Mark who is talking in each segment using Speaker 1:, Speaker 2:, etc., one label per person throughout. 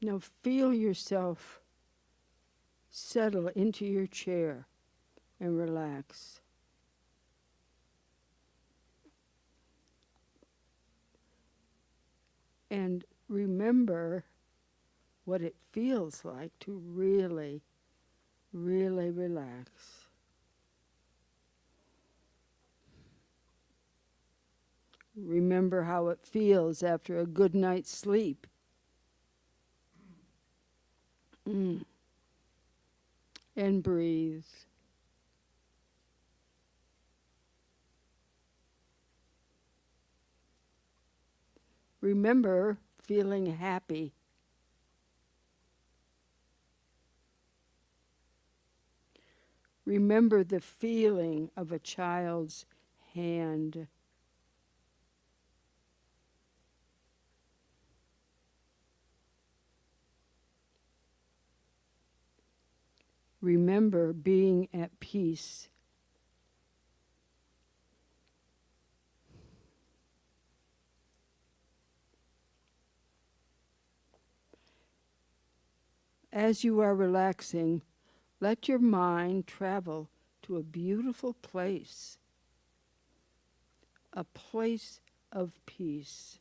Speaker 1: Now feel yourself settle into your chair and relax. And remember what it feels like to really, really relax. Remember how it feels after a good night's sleep. Mm. And breathe. Remember feeling happy. Remember the feeling of a child's hand. Remember being at peace. As you are relaxing, let your mind travel to a beautiful place, a place of peace,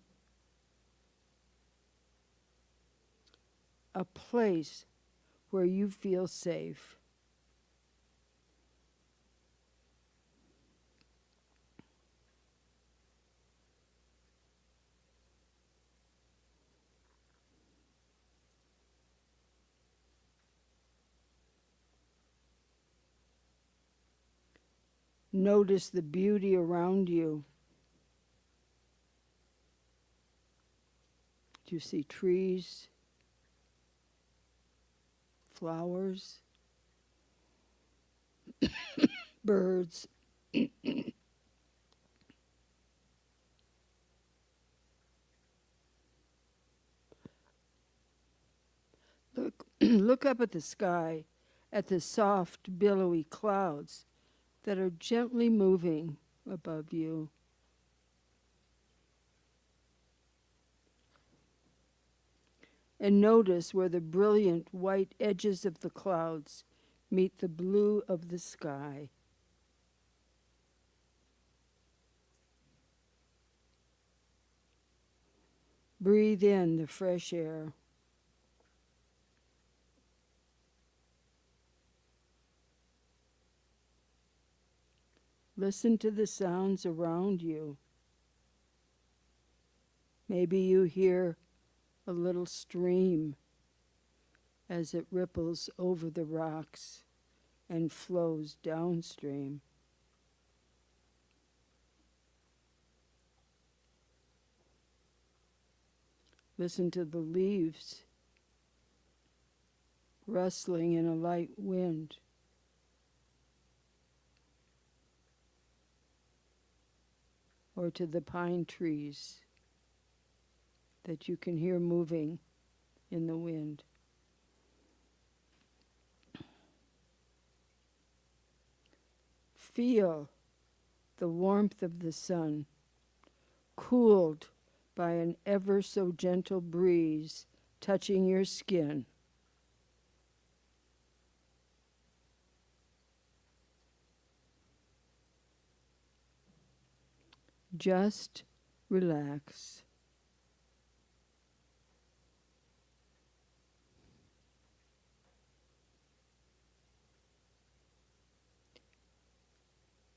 Speaker 1: a place where you feel safe. Notice the beauty around you. Do you see trees, flowers, birds? Look up at the sky, at the soft, billowy clouds that are gently moving above you. And notice where the brilliant white edges of the clouds meet the blue of the sky. Breathe in the fresh air. Listen to the sounds around you. Maybe you hear a little stream as it ripples over the rocks and flows downstream. Listen to the leaves rustling in a light wind. Or to the pine trees that you can hear moving in the wind. Feel the warmth of the sun, cooled by an ever so gentle breeze touching your skin. Just relax.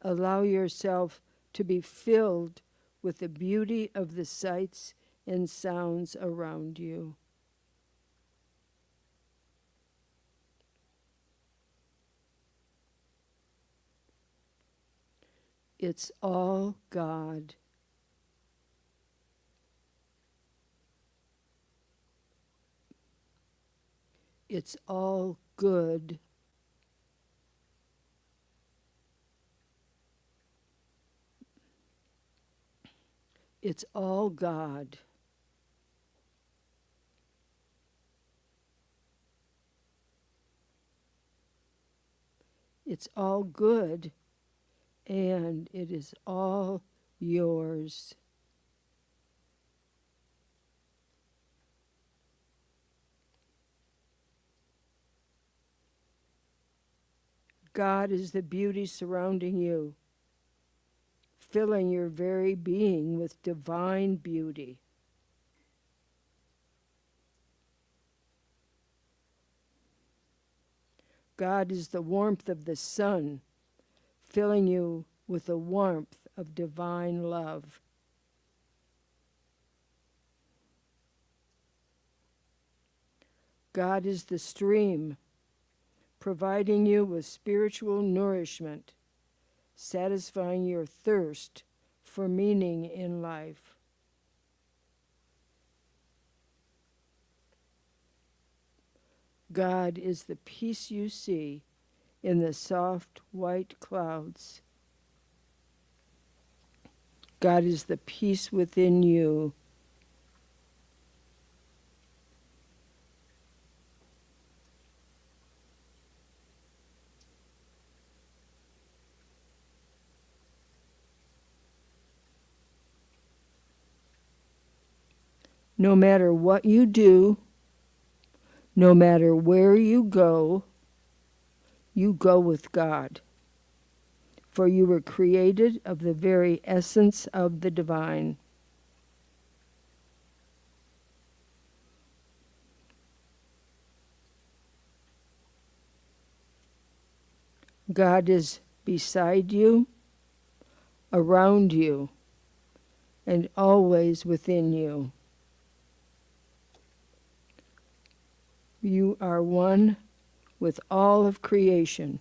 Speaker 1: Allow yourself to be filled with the beauty of the sights and sounds around you. It's all God. It's all good. It's all God. It's all good, and it is all yours. God is the beauty surrounding you, filling your very being with divine beauty. God is the warmth of the sun, filling you with the warmth of divine love. God is the stream, providing you with spiritual nourishment, satisfying your thirst for meaning in life. God is the peace you see in the soft white clouds. God is the peace within you. No matter what you do, no matter where you go with God. For you were created of the very essence of the divine. God is beside you, around you, and always within you. You are one with all of creation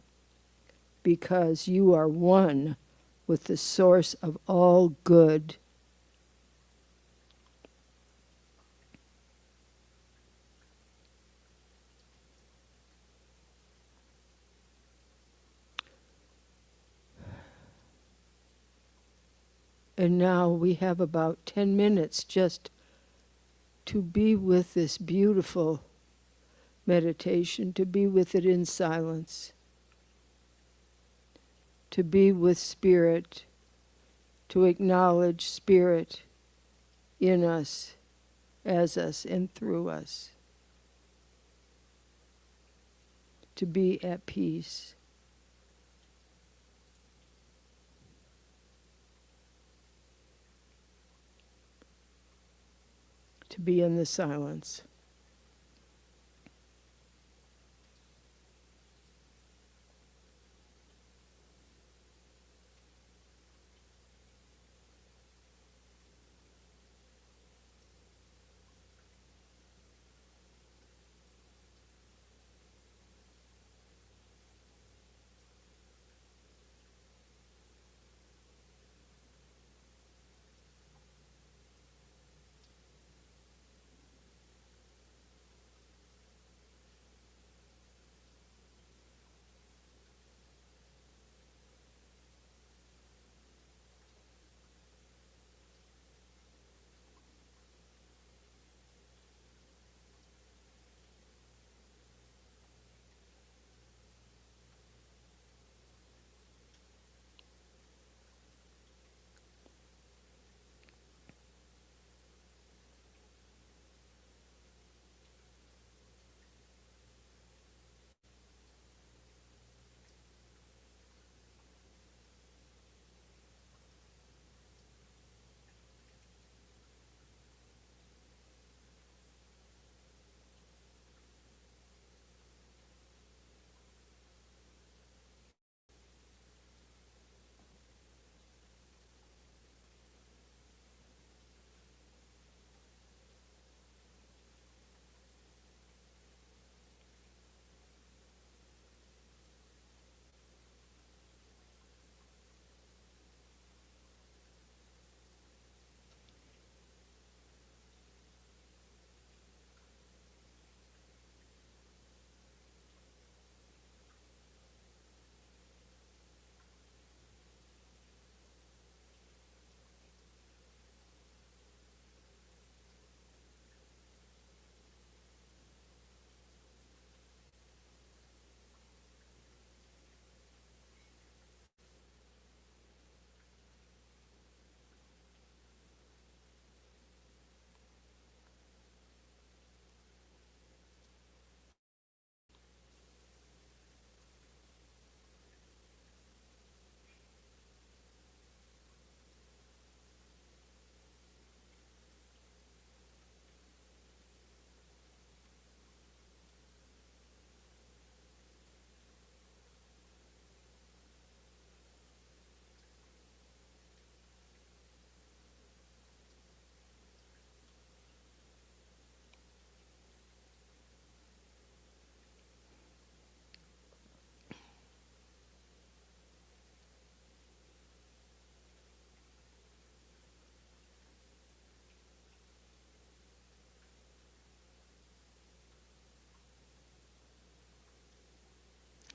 Speaker 1: because you are one with the source of all good. And now we have about 10 minutes just to be with this beautiful meditation, to be with it in silence, to be with Spirit, to acknowledge Spirit in us, as us, and through us, to be at peace. To be in the silence.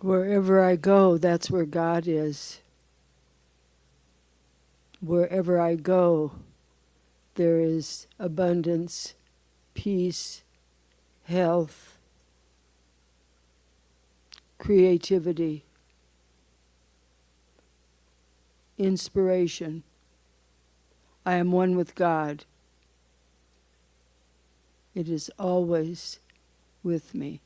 Speaker 1: Wherever I go, that's where God is. Wherever I go, there is abundance, peace, health, creativity, inspiration. I am one with God. It is always with me.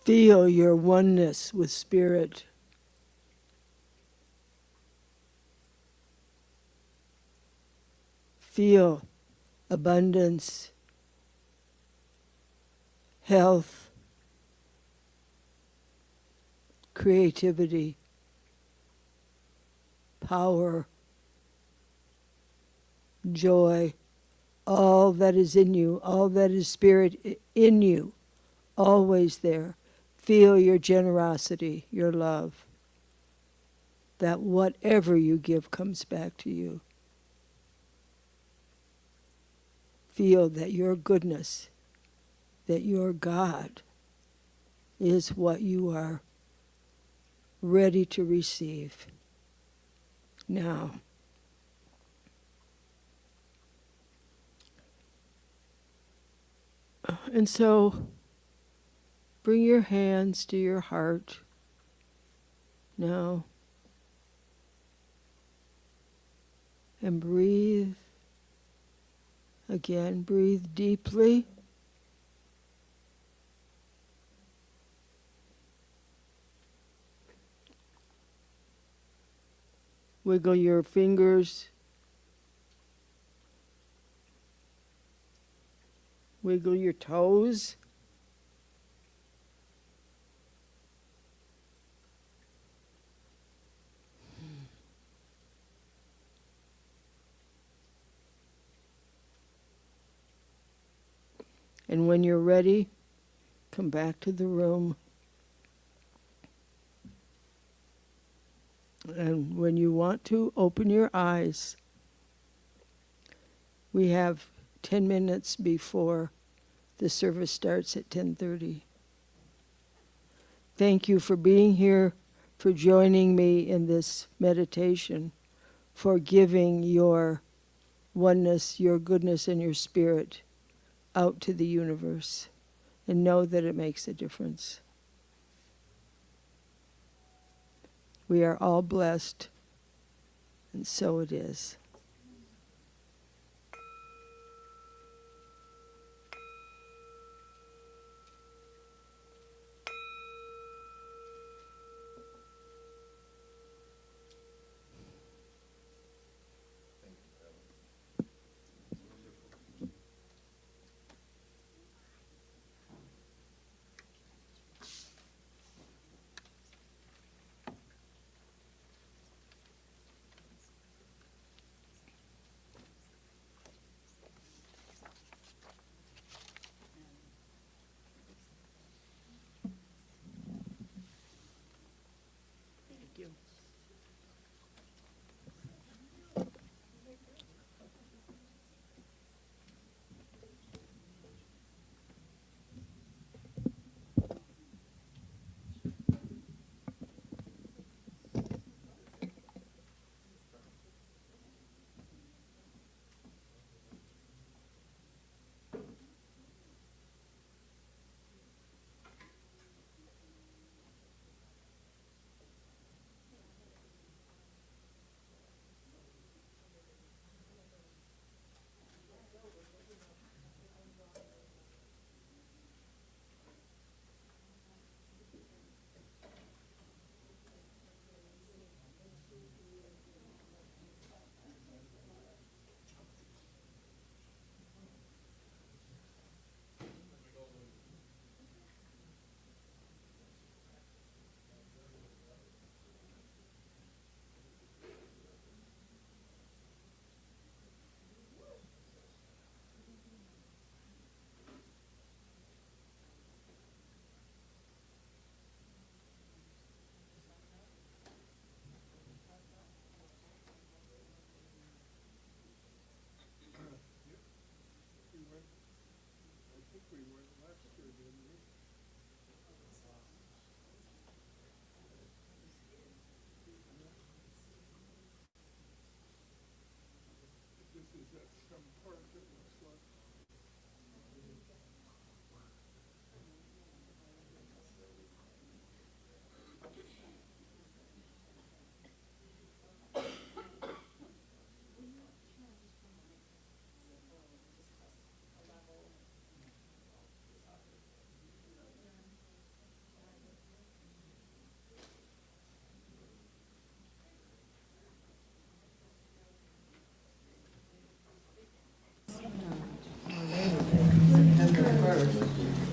Speaker 1: Feel your oneness with Spirit. Feel abundance, health, creativity, power, joy, all that is in you, all that is Spirit in you, always there. Feel your generosity, your love, that whatever you give comes back to you. Feel that your goodness, that your God is what you are ready to receive. Now, And so bring your hands to your heart now and breathe. Again, breathe deeply. Wiggle your fingers. Wiggle your toes. And when you're ready, come back to the room. And when you want to, open your eyes. We have 10 minutes before the service starts at 10:30. Thank you for being here, for joining me in this meditation, for giving your oneness, your goodness, and your spirit out to the universe. And know that it makes a difference. We are all blessed, and so it is. Thank you.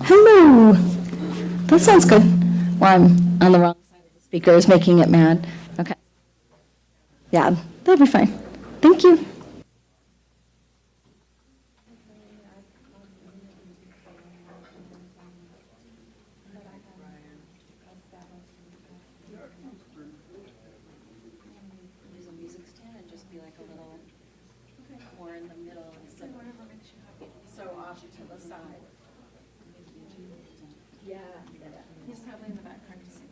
Speaker 2: Hello. That sounds good. Well, I'm on the wrong side of the speaker is making it mad. Okay. Yeah, that'll be fine. Thank you. Use a music stand and just be like a little more in the middle instead of so off to the side. Yeah. He's probably in the back practicing.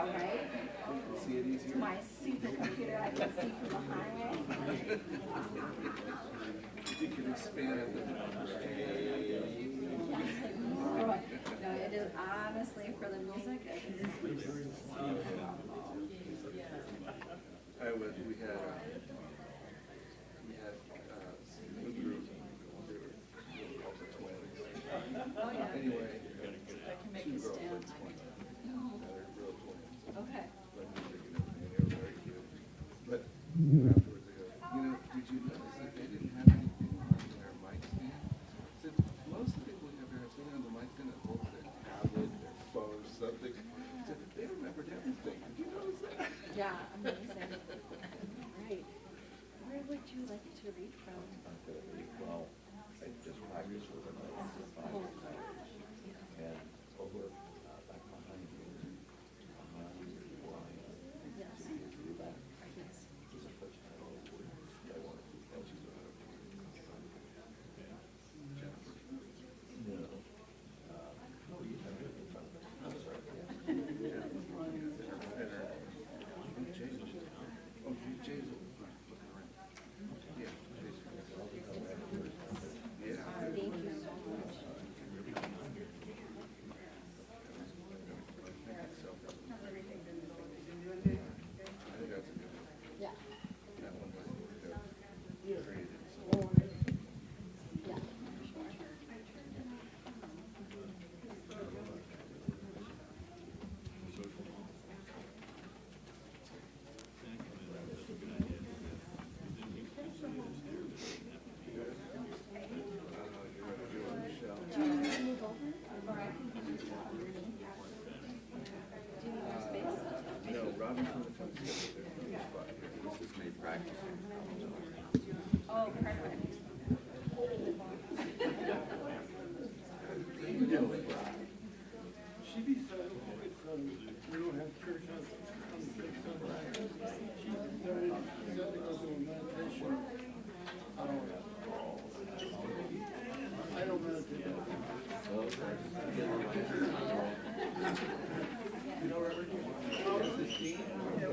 Speaker 2: right?
Speaker 3: See it easier?
Speaker 2: My supercomputer, I can see from the highway.
Speaker 3: You can expand it.
Speaker 2: No, it is honestly for the music.
Speaker 3: We had a group. They were called the twins.
Speaker 2: Oh, yeah.
Speaker 3: Anyway,
Speaker 2: I can make
Speaker 3: two
Speaker 2: it
Speaker 3: girls
Speaker 2: stand.
Speaker 3: like twins. They're real twins.
Speaker 2: Okay.
Speaker 3: Like music and everything. They were very cute. But afterwards they go, did you notice that they didn't have anything on their mic stand? So most of the people we have here have something on the mic stand that holds their tablet, their phone, something. So they remembered everything. Did you notice that?
Speaker 2: Yeah, amazing. Right. Where would you like to read from?
Speaker 4: Well, I just practiced with them for 5 years. And over back behind you,
Speaker 2: Yes.
Speaker 4: to do that.
Speaker 2: Yes.
Speaker 4: This is the first time I wanted to tell you about it. No. No, you have it in front of me. I'm sorry.
Speaker 3: Jason. Yeah,
Speaker 2: Thank you so much.
Speaker 3: I think that's a good one.
Speaker 2: Yeah.
Speaker 3: That one was created.
Speaker 2: Yeah. Do you need to move over? Or I can come to that underneath? Do you need more space?
Speaker 3: No, Robin's going to come sit there for the spot here. This is made practice.
Speaker 2: Oh, perfect.
Speaker 5: She decided we don't have church on Sunday. She decided to go to a meditation. I don't meditate. You know Robert? Oh, this is Dean? Yeah,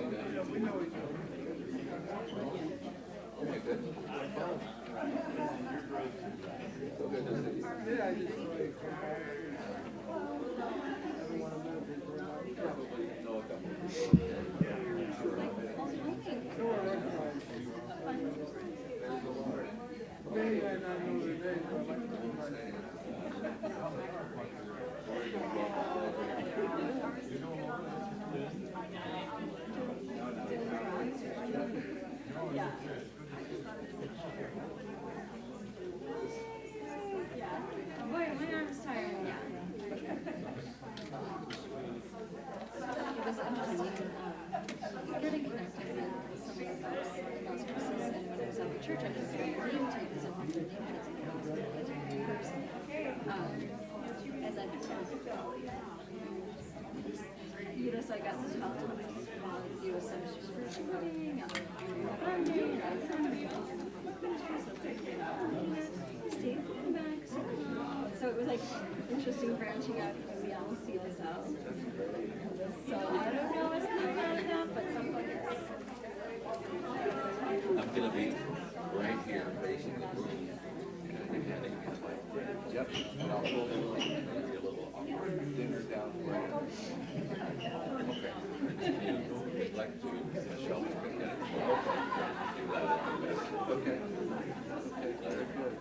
Speaker 5: we know each other.
Speaker 3: Oh my goodness.
Speaker 5: Yeah, I just like, everyone meditates around.
Speaker 3: Probably know a couple.
Speaker 5: Maybe I not know their names, but I like to know my name.
Speaker 2: Boy, my arm's tired. Yeah. It was interesting, getting connected with some of the mastresses, and when I was at the church, I just got a name tag, because I wanted their name tags, and I was a new person. And then, so I got to talk to them while some spirituality, so it was like interesting branching out because we all see ourselves. So I don't know what's coming out of that, but something is.
Speaker 4: I'm gonna be right here facing the room.
Speaker 3: Yep. And I'll hold it maybe a little awkward. Dinner down right. Okay.
Speaker 4: Like to, Michelle,
Speaker 3: Okay. Okay, very good.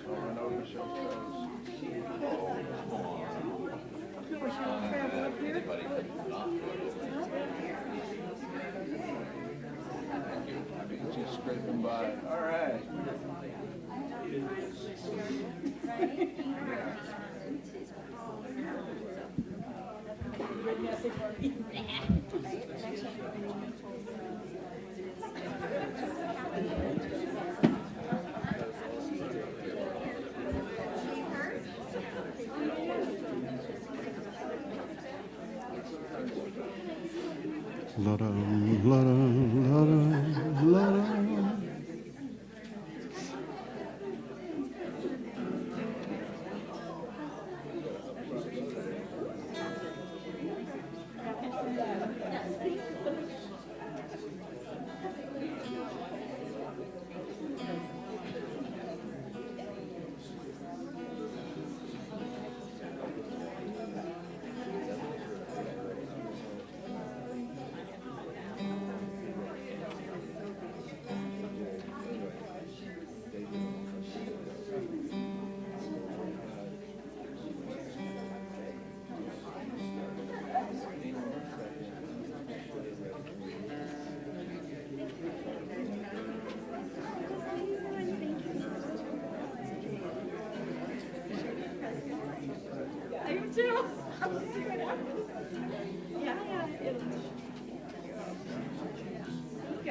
Speaker 3: I'll run over Michelle's toes.
Speaker 4: anybody that's not.
Speaker 3: I mean, just scraping by. All right.
Speaker 5: La-da, la-da, la-da, la-da.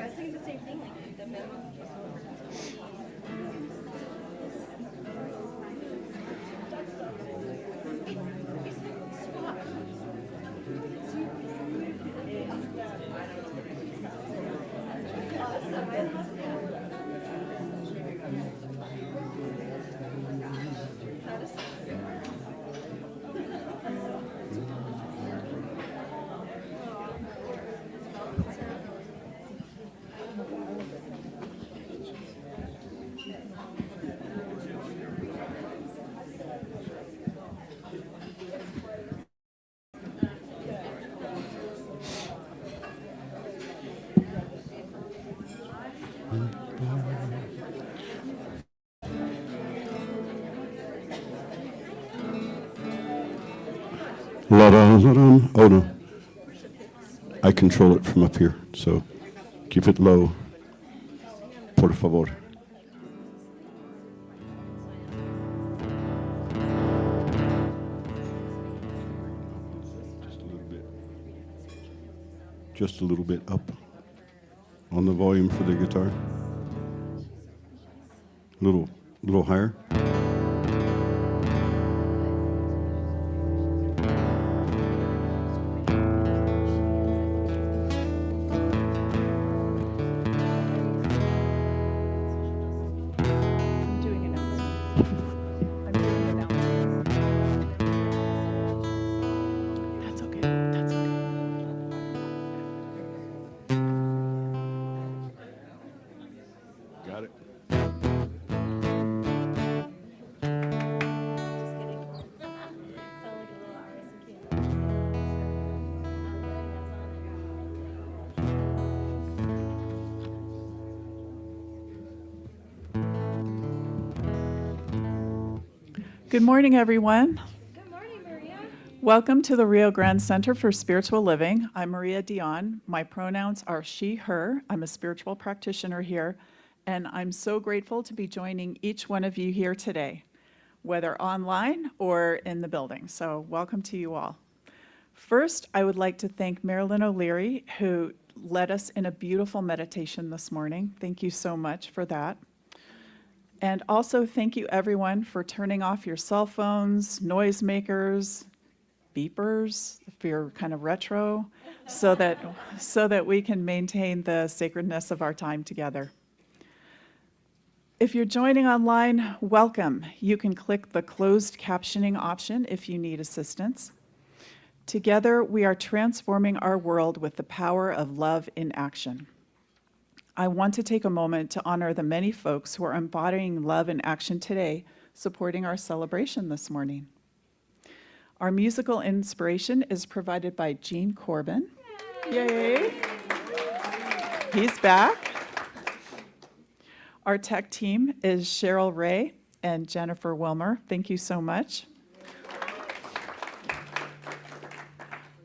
Speaker 2: I was thinking the same thing, like the minimum.
Speaker 5: La-da-la-dum. Oh, no. I control it from up here, so keep it low. Por favor. Just a little bit. Just a little bit up on the volume for the guitar. Little higher. Got it.
Speaker 6: Good morning, everyone.
Speaker 2: Good morning, Maria.
Speaker 6: Welcome to the Rio Grande Center for Spiritual Living. I'm Maria Dion. My pronouns are she, her. I'm a spiritual practitioner here, and I'm so grateful to be joining each one of you here today, whether online or in the building. So welcome to you all. First, I would like to thank Marilyn O'Leary, who led us in a beautiful meditation this morning. Thank you so much for that. And also thank you everyone for turning off your cell phones, noisemakers, beepers, if you're kind of retro, so that we can maintain the sacredness of our time together. If you're joining online, welcome. You can click the closed captioning option if you need assistance. Together, we are transforming our world with the power of love in action. I want to take a moment to honor the many folks who are embodying love in action today, supporting our celebration this morning. Our musical inspiration is provided by Gene Corbin. Yay! He's back. Our tech team is Cheryl Ray and Jennifer Wilmer. Thank you so much.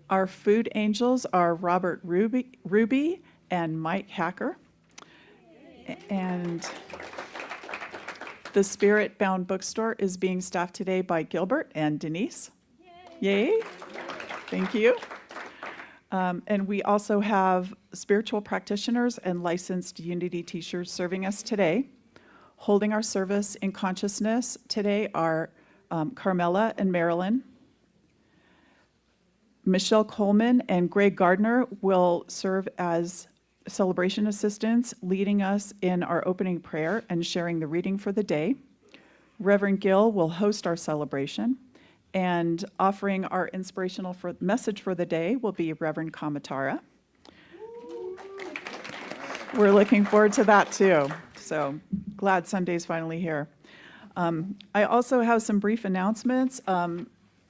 Speaker 6: Our food angels are Robert Ruby and Mike Hacker. And the Spirit Bound Bookstore is being staffed today by Gilbert and Denise. Yay! Thank you. And we also have spiritual practitioners and licensed Unity teachers serving us today. Holding our service in consciousness today are Carmela and Marilyn. Michelle Coleman and Greg Gardner will serve as celebration assistants, leading us in our opening prayer and sharing the reading for the day. Reverend Gill will host our celebration, and offering our inspirational message for the day will be Reverend Kamatara. We're looking forward to that too. So glad Sunday's finally here. I also have some brief announcements.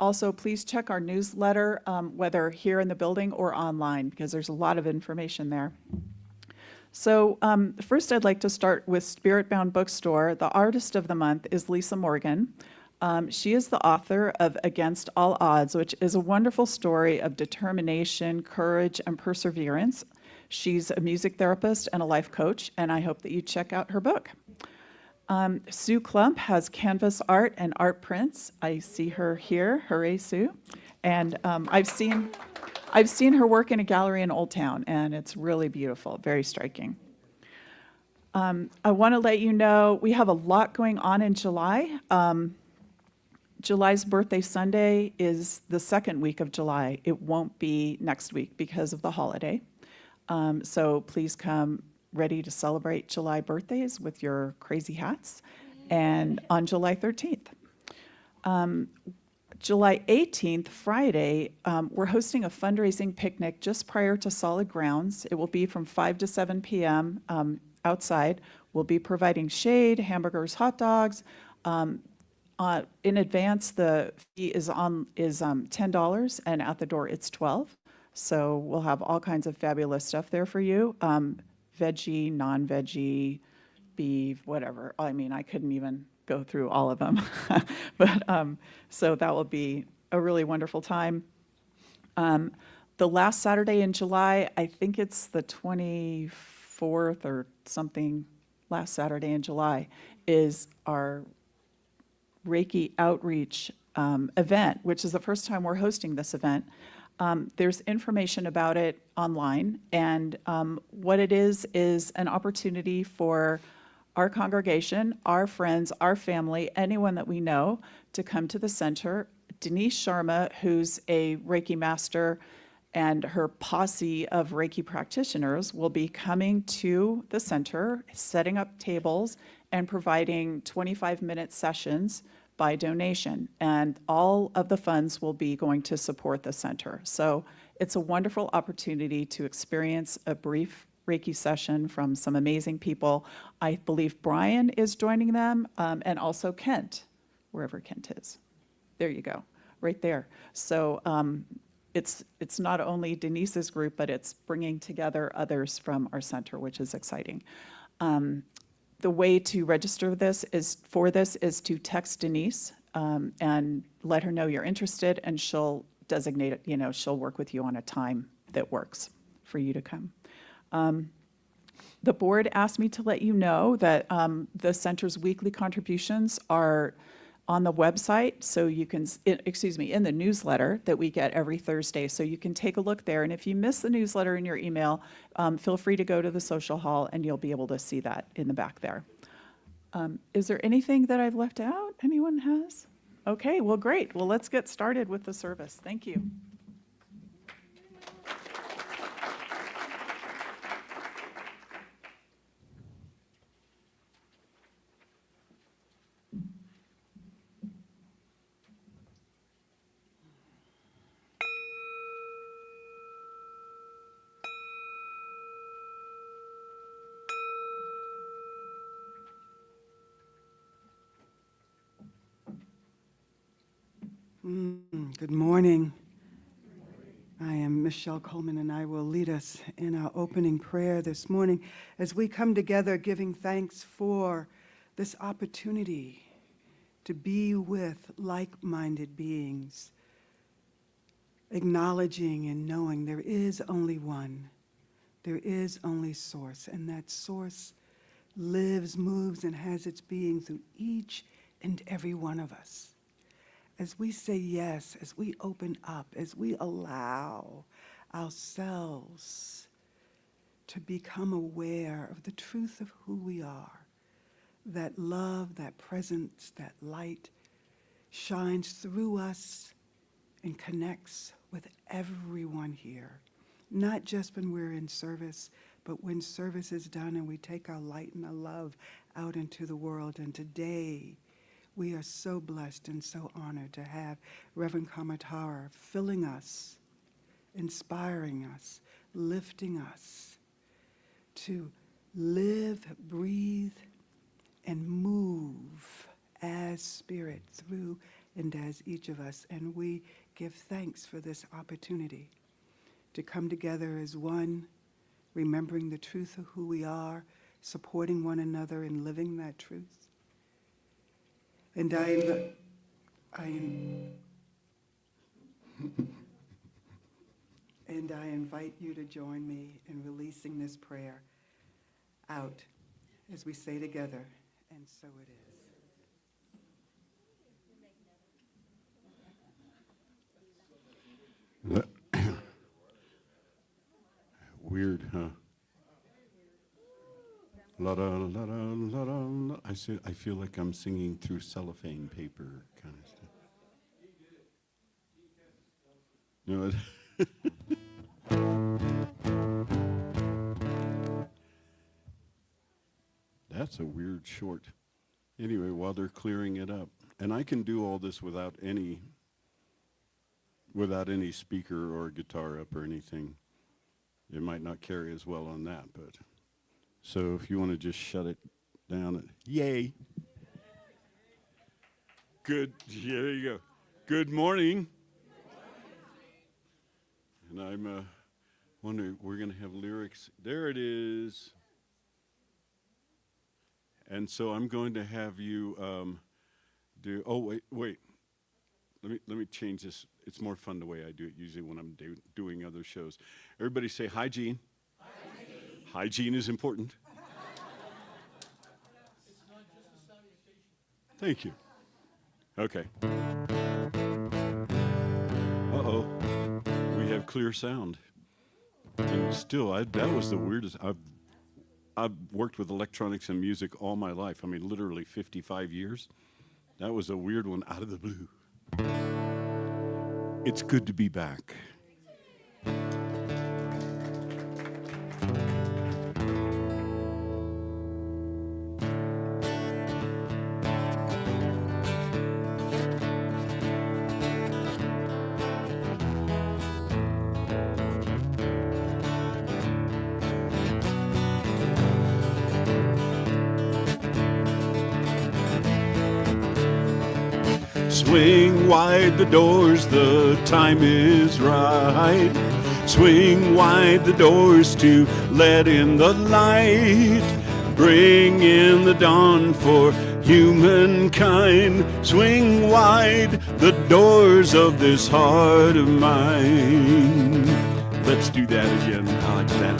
Speaker 6: Also, please check our newsletter, whether here in the building or online, because there's a lot of information there. So first, I'd like to start with Spirit Bound Bookstore. The artist of the month is Lisa Morgan. She is the author of Against All Odds, which is a wonderful story of determination, courage, and perseverance. She's a music therapist and a life coach, and I hope that you check out her book. Sue Klump has canvas art and art prints. I see her here. Hooray, Sue. And I've seen I've seen her work in a gallery in Old Town, and it's really beautiful, very striking. I want to let you know we have a lot going on in July. July's birthday Sunday is the second week of July. It won't be next week because of the holiday. So please come ready to celebrate July birthdays with your crazy hats. And on July 13th. July 18th, Friday, we're hosting a fundraising picnic just prior to Solid Grounds. It will be from 5 to 7 p.m. Outside. We'll be providing shade, hamburgers, hot dogs. In advance, the fee is $10, and at the door it's $12. So we'll have all kinds of fabulous stuff there for you. Veggie, non-veggie, beef, whatever. I mean, I couldn't even go through all of them. But so that will be a really wonderful time. The last Saturday in July, I think it's the 24th or something, last Saturday in July, is our Reiki outreach event, which is the first time we're hosting this event. There's information about it online, and what it is an opportunity for our congregation, our friends, our family, anyone that we know to come to the center. Denise Sharma, who's a Reiki master, and her posse of Reiki practitioners will be coming to the center, setting up tables, and providing 25-minute sessions by donation. And all of the funds will be going to support the center. So it's a wonderful opportunity to experience a brief Reiki session from some amazing people. I believe Brian is joining them, and also Kent, wherever Kent is. There you go, right there. So it's not only Denise's group, but it's bringing together others from our center, which is exciting. The way to register this is to text Denise and let her know you're interested, and she'll designate it, she'll work with you on a time that works for you to come. The board asked me to let you know that the center's weekly contributions are on the website, so you can, in the newsletter that we get every Thursday, so you can take a look there. And if you miss the newsletter in your email, feel free to go to the social hall and you'll be able to see that in the back there. Is there anything that I've left out? Anyone has? Okay, well, great. Well, let's get started with the service. Thank you.
Speaker 7: Good morning. I am Michelle Coleman, and I will lead us in our opening prayer this morning as we come together giving thanks for this opportunity to be with like-minded beings, acknowledging and knowing there is only one, there is only source, and that source lives, moves, and has its being through each and every one of us. As we say yes, as we open up, as we allow ourselves to become aware of the truth of who we are, that love, that presence, that light shines through us and connects with everyone here, not just when we're in service, but when service is done and we take our light and our love out into the world. And today, we are so blessed and so honored to have Reverend Kamatara filling us, inspiring us, lifting us to live, breathe, and move as spirit through and as each of us. And we give thanks for this opportunity to come together as one, remembering the truth of who we are, supporting one another in living that truth. And I invite you to join me in releasing this prayer out as we say together, and so it is.
Speaker 5: Weird, huh? La da la da la da la. I feel like I'm singing through cellophane paper kind of stuff. You know, that's a weird short. Anyway, while they're clearing it up, and I can do all this without any speaker or guitar up or anything. It might not carry as well on that, but so if you want to just shut it down, yay. Good, yeah, there you go. Good morning. And I'm wondering, we're going to have lyrics. There it is. And so I'm going to have you do. Oh wait. Let me change this. It's more fun the way I do it usually when I'm doing other shows. Everybody say hygiene. Hygiene. Hygiene is important. It's not just a salutation. Thank you. Okay. Uh-oh. We have clear sound. And still, that was the weirdest. I've worked with electronics and music all my life. I mean, literally 55 years. That was a weird one out of the blue. It's good to be back. Swing wide the doors, the time is right. Swing wide the doors to let in the light. Bring in the dawn for humankind. Swing wide the doors of this heart of mine. Let's do that again. I like that.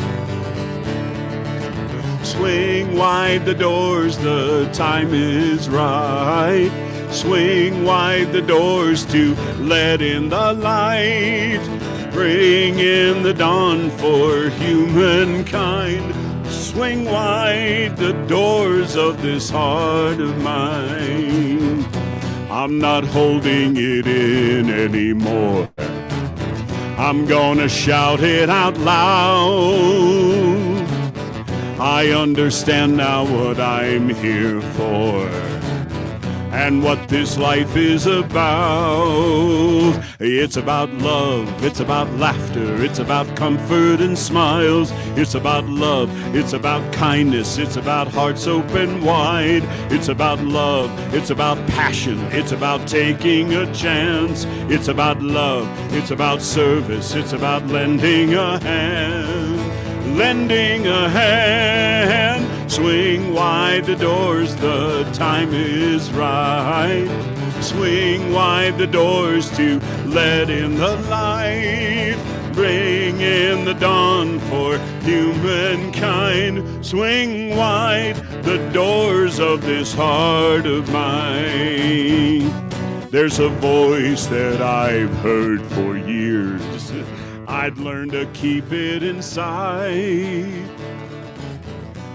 Speaker 5: Swing wide the doors, the time is right. Swing wide the doors to let in the light. Bring in the dawn for humankind. Swing wide the doors of this heart of mine. I'm not holding it in anymore. I'm gonna shout it out loud. I understand now what I'm here for and what this life is about. It's about love, it's about laughter, it's about comfort and smiles. It's about love, it's about kindness, it's about hearts open wide. It's about love, it's about passion, it's about taking a chance. It's about love, it's about service, it's about lending a hand. Lending a hand. Swing wide the doors, the time is right. Swing wide the doors to let in the light. Bring in the dawn for humankind. Swing wide the doors of this heart of mine. There's a voice that I've heard for years. I'd learned to keep it inside.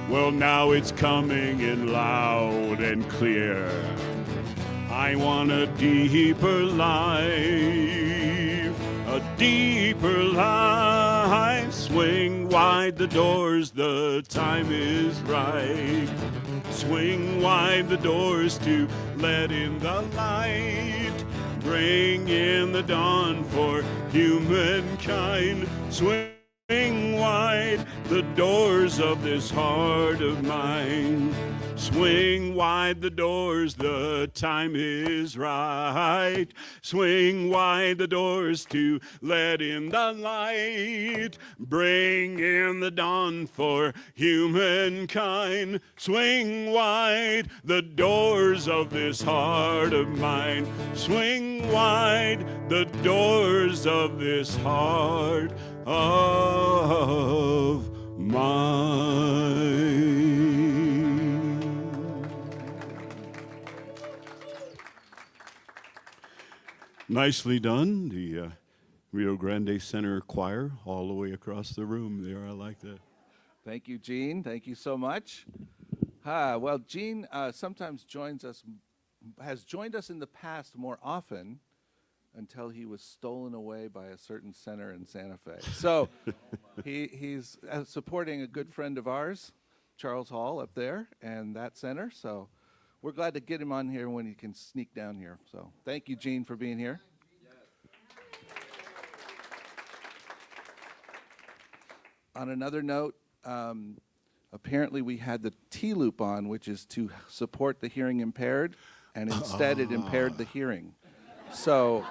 Speaker 5: Well, now it's coming in loud and clear. I want a deeper life, a deeper life. Swing wide the doors, the time is right. Swing wide the doors to let in the light. Bring in the dawn for humankind. Swing wide the doors of this heart of mine. Swing wide the doors, the time is right. Swing wide the doors to let in the light. Bring in the dawn for humankind. Swing wide the doors of this heart of mine. Swing wide the doors of this heart of mine. Nicely done. The Rio Grande Center Choir all the way across the room there. I like that.
Speaker 3: Thank you, Gene. Thank you so much. Well, Gene sometimes has joined us in the past more often until he was stolen away by a certain center in Santa Fe. So he's supporting a good friend of ours, Charles Hall, up there, and that center. So we're glad to get him on here when he can sneak down here. So thank you, Gene, for being here. On another note, apparently we had the T-loop on, which is to support the hearing impaired, and instead it impaired the hearing. So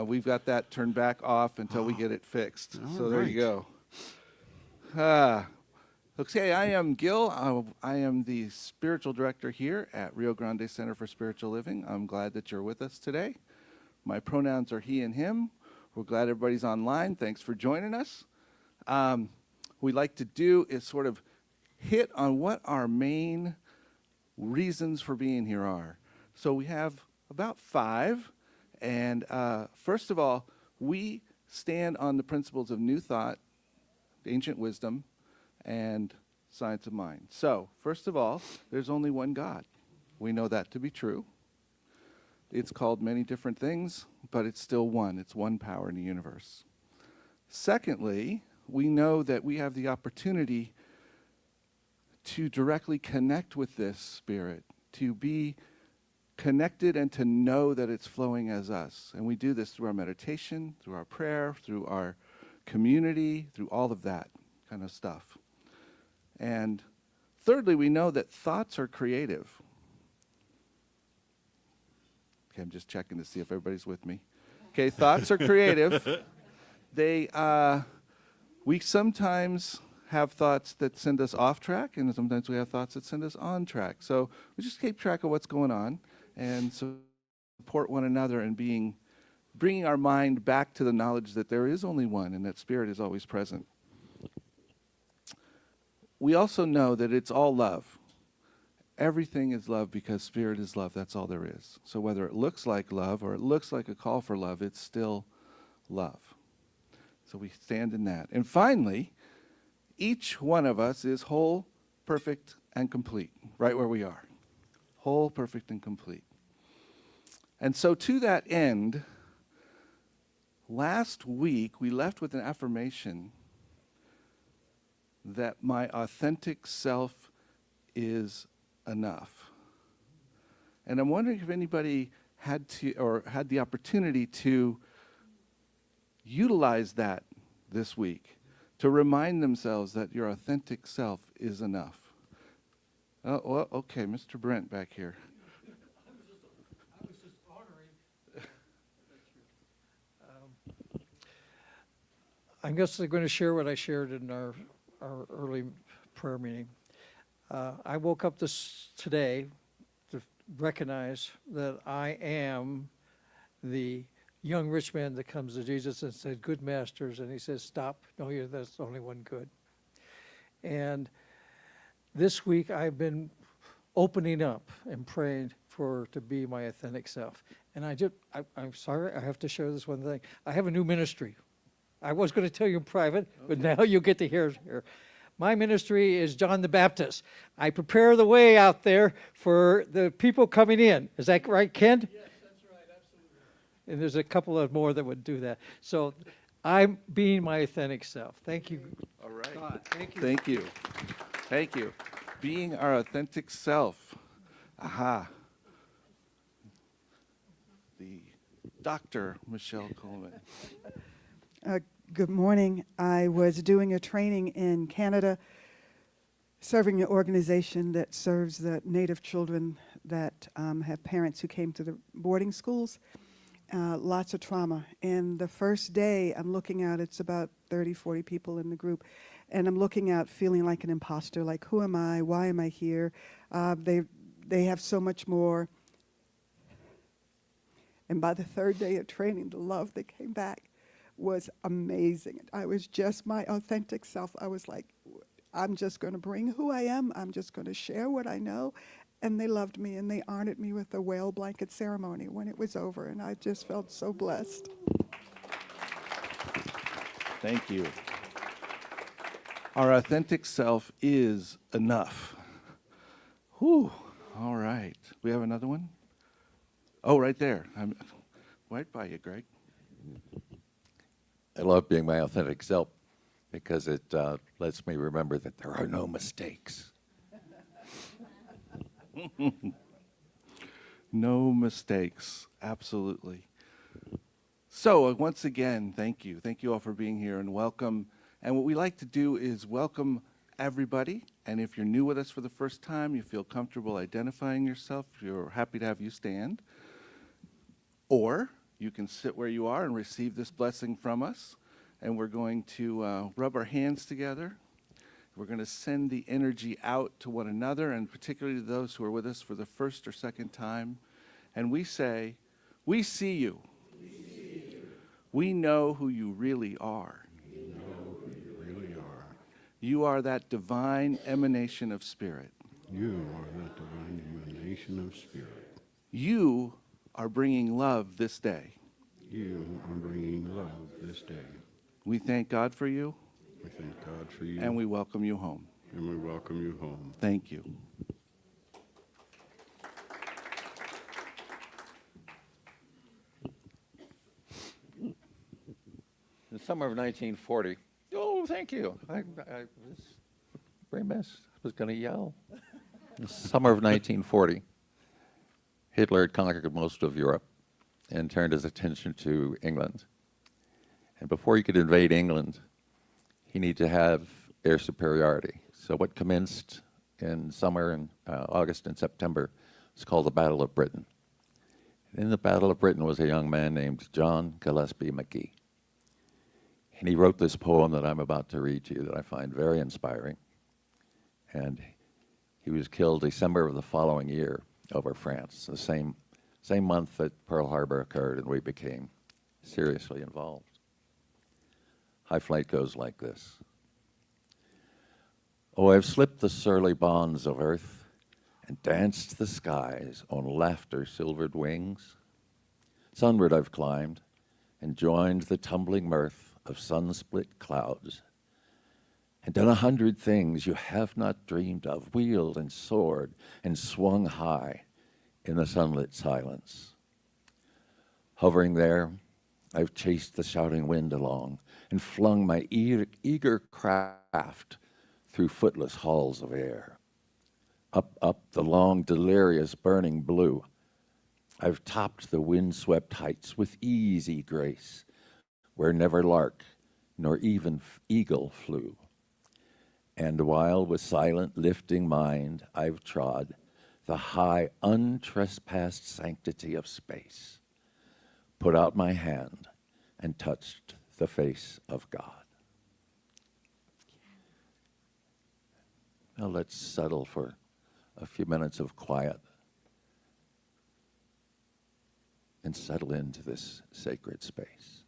Speaker 3: we've got that turned back off until we get it fixed. So there you go. Okay, I am Gil. I am the spiritual director here at Rio Grande Center for Spiritual Living. I'm glad that you're with us today. My pronouns are he and him. We're glad everybody's online. Thanks for joining us. What we like to do is sort of hit on what our main reasons for being here are. So we have about 5. And first of all, we stand on the principles of new thought, ancient wisdom, and science of mind. So first of all, there's only one God. We know that to be true. It's called many different things, but it's still one. It's one power in the universe. Secondly, we know that we have the opportunity to directly connect with this spirit, to be connected and to know that it's flowing as us. And we do this through our meditation, through our prayer, through our community, through all of that kind of stuff. And thirdly, we know that thoughts are creative. Okay, I'm just checking to see if everybody's with me. Okay, thoughts are creative. We sometimes have thoughts that send us off track, and sometimes we have thoughts that send us on track. So we just keep track of what's going on and support one another in bringing our mind back to the knowledge that there is only one and that spirit is always present. We also know that it's all love. Everything is love because spirit is love. That's all there is. So whether it looks like love or it looks like a call for love, it's still love. So we stand in that. And finally, each one of us is whole, perfect, and complete, right where we are. Whole, perfect, and complete. And so to that end, last week we left with an affirmation that my authentic self is enough. And I'm wondering if anybody had the opportunity to utilize that this week, to remind themselves that your authentic self is enough. Oh, well, okay, Mr. Brent back here.
Speaker 8: I was just honoring. I'm just going to share what I shared in our early prayer meeting. I woke up today to recognize that I am the young rich man that comes to Jesus and said, "Good masters," and he says, "Stop. No, that's only one good." And this week I've been opening up and praying to be my authentic self. And I'm sorry, I have to share this one thing. I have a new ministry. I was going to tell you in private, but now you get to hear it here. My ministry is John the Baptist. I prepare the way out there for the people coming in. Is that right, Ken? Yes, that's right, absolutely. And there's a couple of more that would do that. So I'm being my authentic self. Thank you.
Speaker 3: All right.
Speaker 8: God, thank you.
Speaker 3: Thank you. Thank you. Being our authentic self. Aha. The Dr. Michelle Coleman.
Speaker 7: Good morning. I was doing a training in Canada, serving an organization that serves the Native children that have parents who came to the boarding schools. Lots of trauma. And the first day I'm looking out, it's about 30, 40 people in the group, and I'm looking out feeling like an imposter, like, who am I? Why am I here? They have so much more. And by the third day of training, the love that came back was amazing. I was just my authentic self. I was like, I'm just going to bring who I am. I'm just going to share what I know. And they loved me, and they honored me with a whale blanket ceremony when it was over, and I just felt so blessed.
Speaker 3: Thank you. Our authentic self is enough. Whew. All right. We have another one? Oh, right there. I'm right by you, Greg.
Speaker 4: I love being my authentic self because it lets me remember that there are no mistakes.
Speaker 3: No mistakes. Absolutely. So, once again, thank you. Thank you all for being here and welcome. And what we like to do is welcome everybody. And if you're new with us for the first time, you feel comfortable identifying yourself, we're happy to have you stand. Or you can sit where you are and receive this blessing from us. And we're going to rub our hands together. We're going to send the energy out to one another, and particularly to those who are with us for the first or second time. And we say, we see you. We know who you really are.
Speaker 9: We know who you really are.
Speaker 3: You are that divine emanation of spirit.
Speaker 9: You are that divine emanation of spirit.
Speaker 3: You are bringing love this day.
Speaker 9: You are bringing love this day.
Speaker 3: We thank God for you.
Speaker 9: We thank God for you.
Speaker 3: And we welcome you home.
Speaker 9: And we welcome you home.
Speaker 3: Thank you.
Speaker 4: In the summer of 1940, oh, thank you. I was remiss. I was going to yell. In the summer of 1940, Hitler had conquered most of Europe and turned his attention to England. And before he could invade England, he needed to have air superiority. So what commenced in summer and August and September was called the Battle of Britain. And in the Battle of Britain was a young man named John Gillespie McGee. And he wrote this poem that I'm about to read to you that I find very inspiring. And he was killed December of the following year over France, the same month that Pearl Harbor occurred and we became seriously involved. High Flight goes like this. Oh, I've slipped the surly bonds of earth and danced the skies on laughter-silvered wings. Sunward I've climbed and joined the tumbling mirth of sun-split clouds, and done 100 things you have not dreamed of, wheeled and soared and swung high in the sunlit silence. Hovering there, I've chased the shouting wind along and flung my eager craft through footless halls of air. Up the long, delirious, burning blue, I've topped the wind-swept heights with easy grace, where never lark nor even eagle flew. And while with silent lifting mind I've trod the high untrespassed sanctity of space, put out my hand and touched the face of God. Now let's settle for a few minutes of quiet and settle into this sacred space.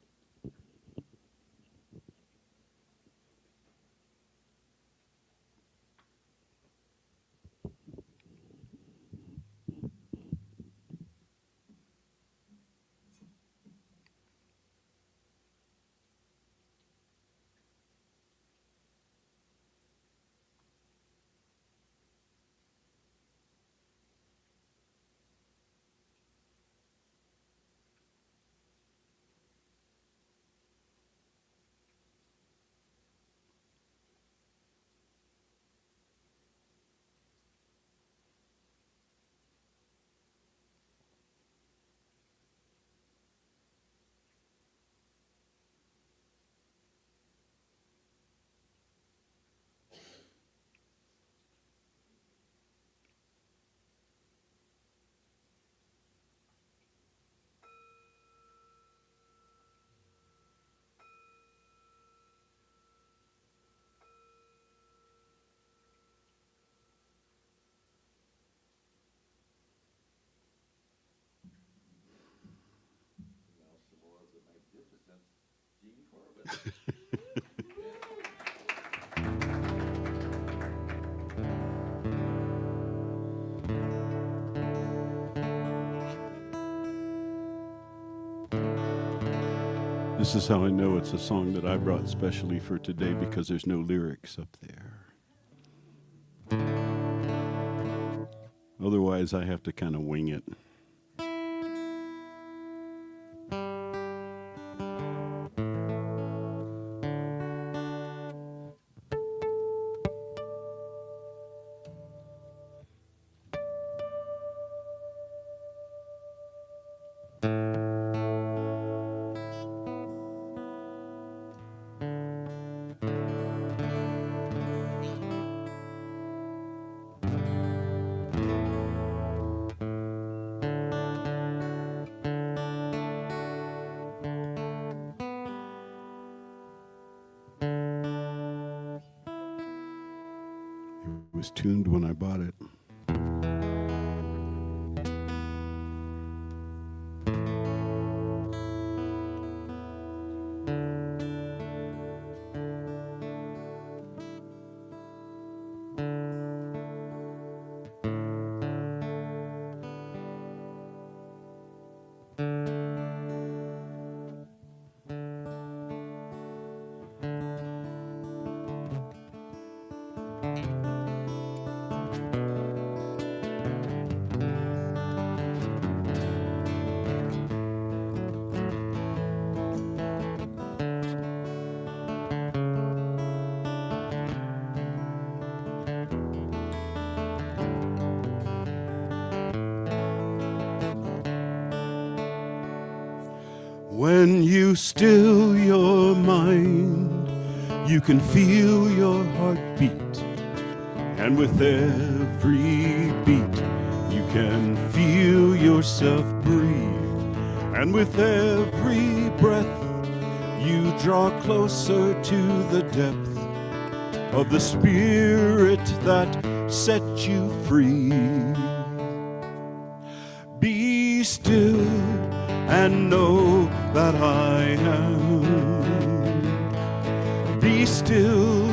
Speaker 5: The This is how I know it's a song that I brought specially for today, because there's no lyrics up there. Otherwise, I have to kind of wing it. It was tuned when I bought it. When you still your mind, you can feel your heart beat. And with every beat, you can feel yourself breathe. And with every breath, you draw closer to the depth of the spirit that set you free. Be still and know that I am. Be still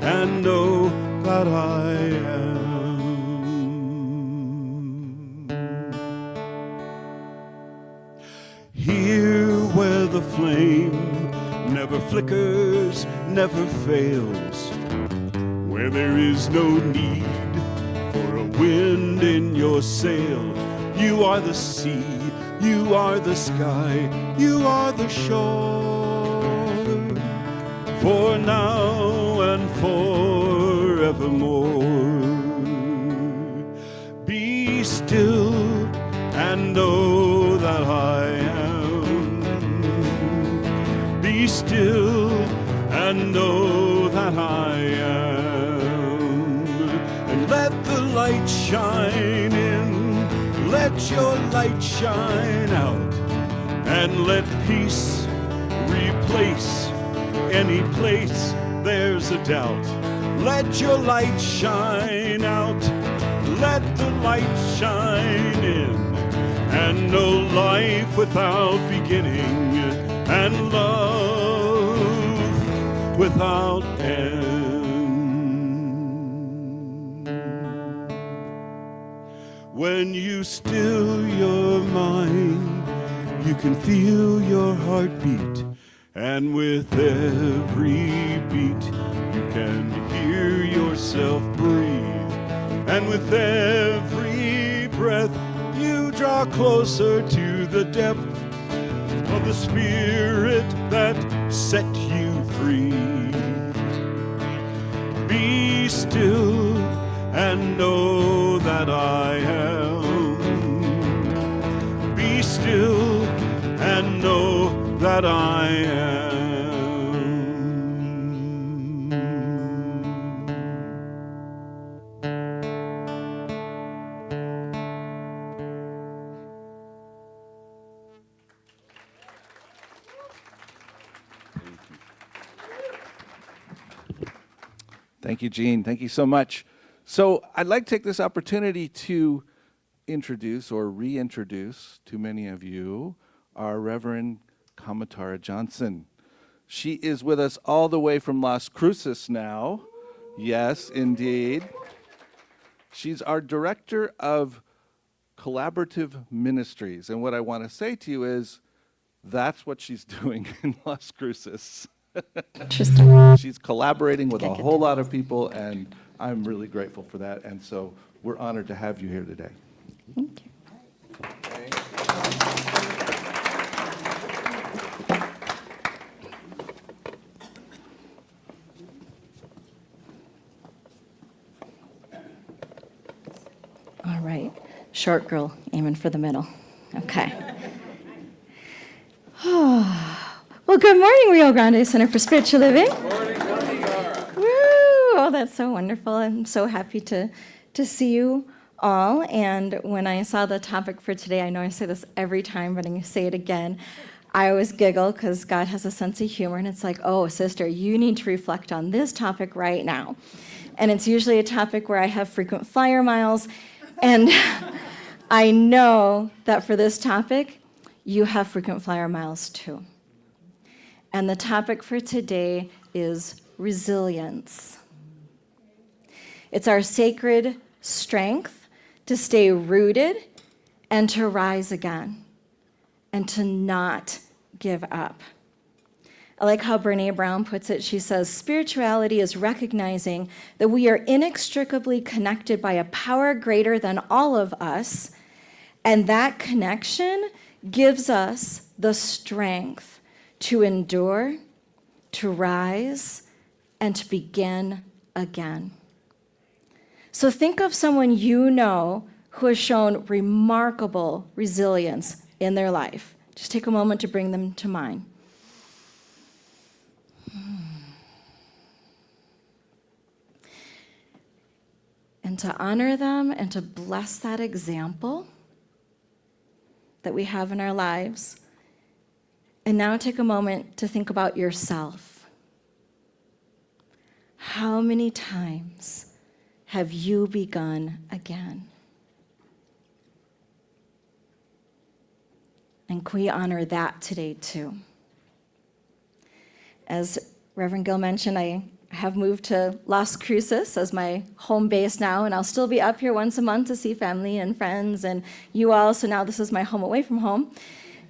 Speaker 5: and know that I am. Here where the flame never flickers, never fails, where there is no need for a wind in your sail. You are the sea, you are the sky, you are the shore, for now and forevermore. Be still and know that I am. Be still and know that I am. And let the light shine in. Let your light shine out, and let peace replace any place there's a doubt. Let your light shine out, let the light shine in, and know life without beginning, and love without end. When you still your mind, you can feel your heart beat. And with every beat, you can hear yourself breathe. And with every breath, you draw closer to the depth of the spirit that set you free. Be still and know that I am. Be still and know that I am.
Speaker 3: Thank you, Gene. Thank you so much. So I'd like to take this opportunity to introduce or reintroduce to many of you our Reverend Kamatara Johnson. She is with us all the way from Las Cruces now. Yes, indeed. She's our Director of Collaborative Ministries. And what I want to say to you is, That's what she's doing in Las Cruces.
Speaker 10: Interesting.
Speaker 3: She's collaborating with a
Speaker 10: Okay, good.
Speaker 3: whole lot of people, and I'm really grateful for that. And so we're honored to have you here today.
Speaker 10: Thank you. All right. Short girl, aiming for the middle. Okay. Well, good morning, Rio Grande Center for Spiritual Living. Good morning, Woo! Oh, that's so wonderful. I'm so happy to see you all. And when I saw the topic for today, I know I say this every time, but I'm going to say it again. I always giggle because God has a sense of humor, and it's like, oh, sister, you need to reflect on this topic right now. And it's usually a topic where I have frequent flyer miles, and I know that for this topic, you have frequent flyer miles too. And the topic for today is resilience. It's our sacred strength to stay rooted and to rise again and to not give up. I like how Brené Brown puts it. She says, spirituality is recognizing that we are inextricably connected by a power greater than all of us, and that connection gives us the strength to endure, to rise, and to begin again. So think of someone you know who has shown remarkable resilience in their life. Just take a moment to bring them to mind. And to honor them and to bless that example that we have in our lives. And now take a moment to think about yourself. How many times have you begun again? And can we honor that today too? As Reverend Gill mentioned, I have moved to Las Cruces as my home base now, and I'll still be up here once a month to see family and friends and you all, so now this is my home away from home.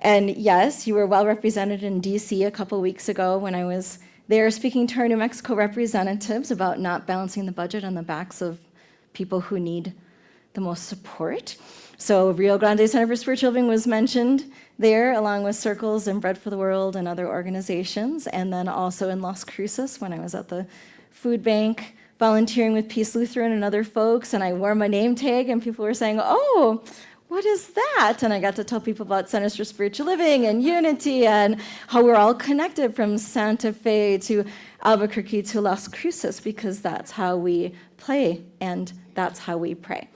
Speaker 10: And yes, you were well represented in DC a couple weeks ago when I was there speaking to our New Mexico representatives about not balancing the budget on the backs of people who need the most support. So Rio Grande Center for Spiritual Living was mentioned there, along with Circles and Bread for the World and other organizations, and then also in Las Cruces when I was at the food bank volunteering with Peace Lutheran and other folks, and I wore my name tag, and people were saying, oh, what is that? And I got to tell people about Centers for Spiritual Living and Unity and how we're all connected from Santa Fe to Albuquerque to Las Cruces, because that's how we play and that's how we pray.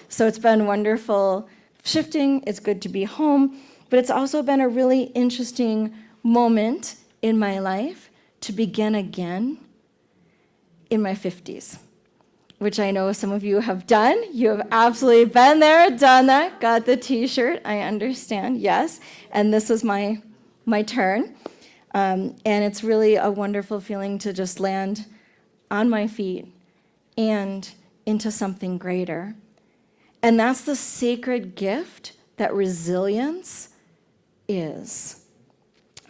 Speaker 10: So it's been wonderful shifting. It's good to be home, but it's also been a really interesting moment in my life to begin again in my 50s, which I know some of you have done. You have absolutely been there, done that, got the t-shirt, I understand, yes. And this is my turn. And it's really a wonderful feeling to just land on my feet and into something greater. And that's the sacred gift that resilience is.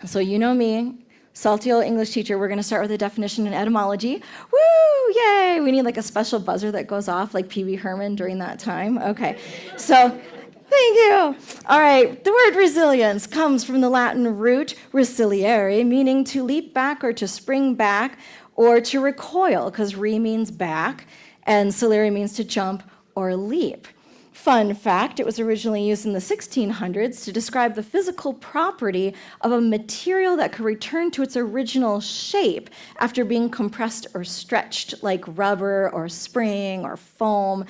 Speaker 10: So you know me, salty old English teacher, we're going to start with a definition and etymology. Woo, yay! We need like a special buzzer that goes off like Pee Wee Herman during that time. Okay, so thank you. All right, the word resilience comes from the Latin root resiliere, meaning to leap back or to spring back or to recoil, because re means back, and silere means to jump or leap. Fun fact, it was originally used in the 1600s to describe the physical property of a material that could return to its original shape after being compressed or stretched, like rubber or spring or foam.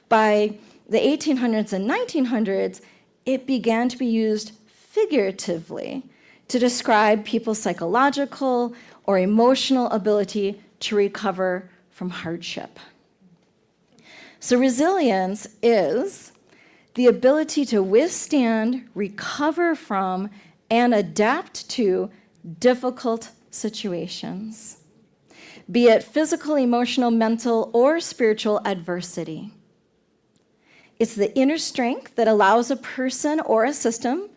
Speaker 10: By the 1800s and 1900s, it began to be used figuratively to describe people's psychological or emotional ability to recover from hardship. So resilience is the ability to withstand, recover from, and adapt to difficult situations, be it physical, emotional, mental, or spiritual adversity. It's the inner strength that allows a person or a system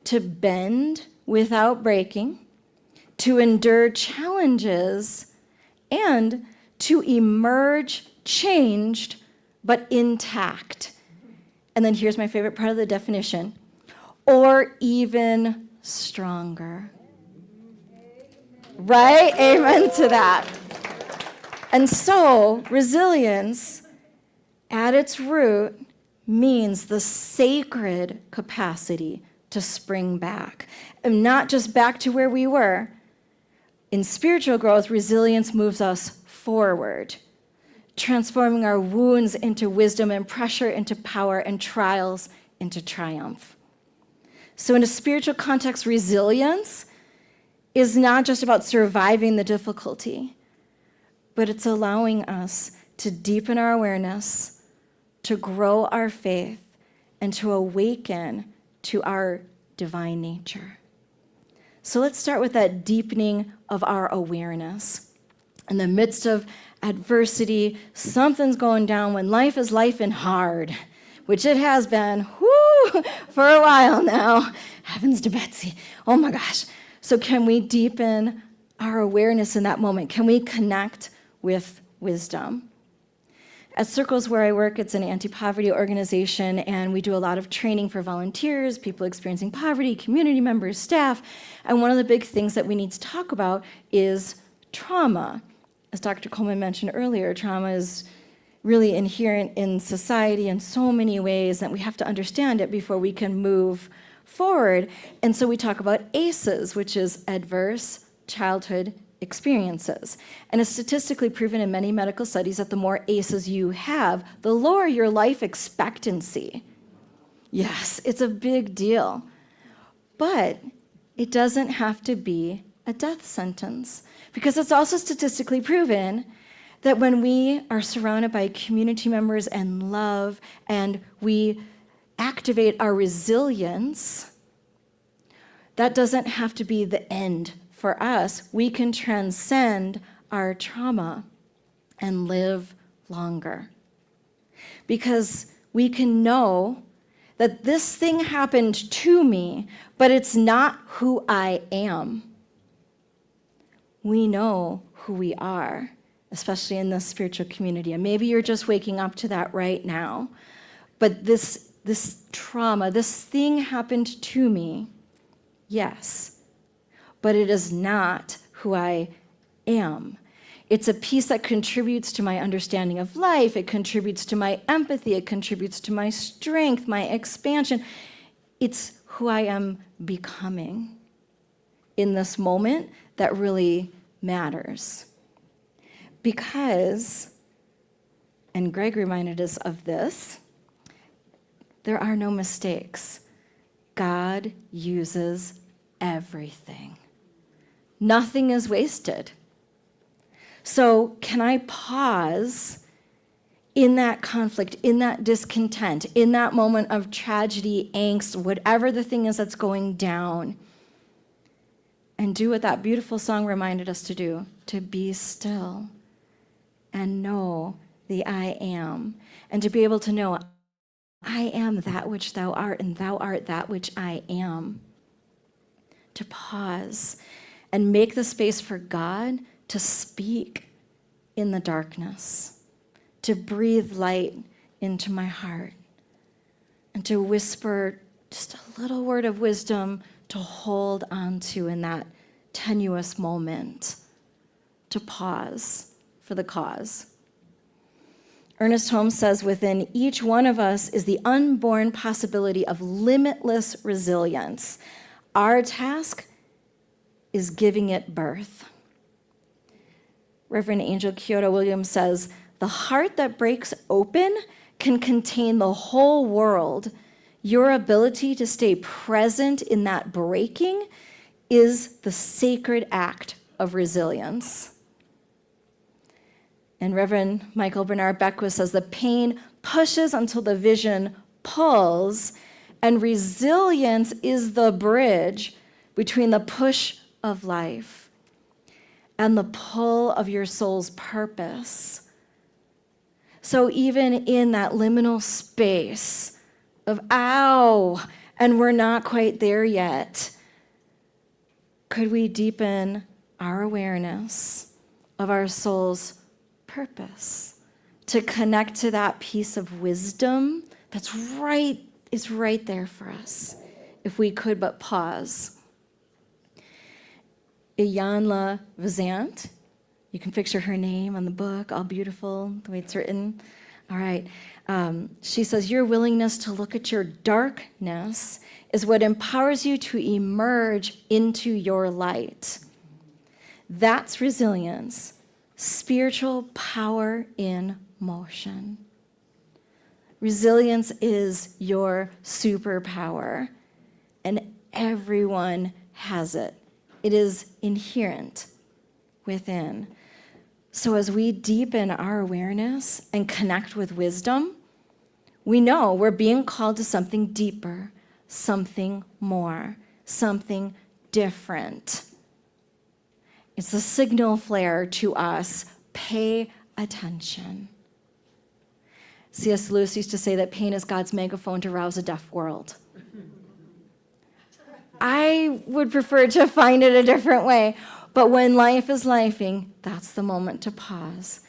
Speaker 10: to bend without breaking, to endure challenges, and to emerge changed but intact. And then here's my favorite part of the definition, or even stronger. Right? Amen to that. And so, resilience, at its root, means the sacred capacity to spring back. And not just back to where we were. In spiritual growth, resilience moves us forward, transforming our wounds into wisdom and pressure into power and trials into triumph. So in a spiritual context, resilience is not just about surviving the difficulty, but it's allowing us to deepen our awareness, to grow our faith, and to awaken to our divine nature. So let's start with that deepening of our awareness. In the midst of adversity, something's going down when life is life and hard, which it has been for a while now. Heavens to Betsy. Oh my gosh. So can we deepen our awareness in that moment? Can we connect with wisdom? At Circles, where I work, it's an anti-poverty organization, and we do a lot of training for volunteers, people experiencing poverty, community members, staff. And one of the big things that we need to talk about is trauma. As Dr. Coleman mentioned earlier, trauma is really inherent in society in so many ways that we have to understand it before we can move forward. And so we talk about ACEs, which is adverse childhood experiences. And it's statistically proven in many medical studies that the more ACEs you have, the lower your life expectancy. Yes, it's a big deal. But it doesn't have to be a death sentence, because it's also statistically proven that when we are surrounded by community members and love, and we activate our resilience, that doesn't have to be the end for us. We can transcend our trauma and live longer. Because we can know that this thing happened to me, but it's not who I am. We know who we are, especially in the spiritual community. And maybe you're just waking up to that right now. But this trauma, this thing happened to me, yes, but it is not who I am. It's a piece that contributes to my understanding of life. It contributes to my empathy. It contributes to my strength, my expansion. It's who I am becoming in this moment that really matters. Because, and Greg reminded us of this, there are no mistakes. God uses everything. Nothing is wasted. So can I pause in that conflict, in that discontent, in that moment of tragedy, angst, whatever the thing is that's going down, and do what that beautiful song reminded us to do, to be still and know the I am, and to be able to know I am that which thou art, and thou art that which I am. To pause and make the space for God to speak in the darkness, to breathe light into my heart, and to whisper just a little word of wisdom to hold on to in that tenuous moment, to pause for the cause. Ernest Holmes says, within each one of us is the unborn possibility of limitless resilience. Our task is giving it birth. Reverend Angel Kyoto Williams says, the heart that breaks open can contain the whole world. Your ability to stay present in that breaking is the sacred act of resilience. And Reverend Michael Bernard Beckwith says, the pain pushes until the vision pulls, and resilience is the bridge between the push of life and the pull of your soul's purpose. So even in that liminal space of, ow, and we're not quite there yet, Could we deepen our awareness of our soul's purpose, to connect to that piece of wisdom that's is right there for us, if we could but pause. Iyanla Vizant, you can picture her name on the book, all beautiful, the way it's written. All right. She says, your willingness to look at your darkness is what empowers you to emerge into your light. That's resilience, spiritual power in motion. Resilience is your superpower, and everyone has it. It is inherent within. So as we deepen our awareness and connect with wisdom, we know we're being called to something deeper, something more, something different. It's a signal flare to us. Pay attention. C.S. Lewis used to say that pain is God's megaphone to rouse a deaf world. I would prefer to find it a different way. But when life is lifing, that's the moment to pause,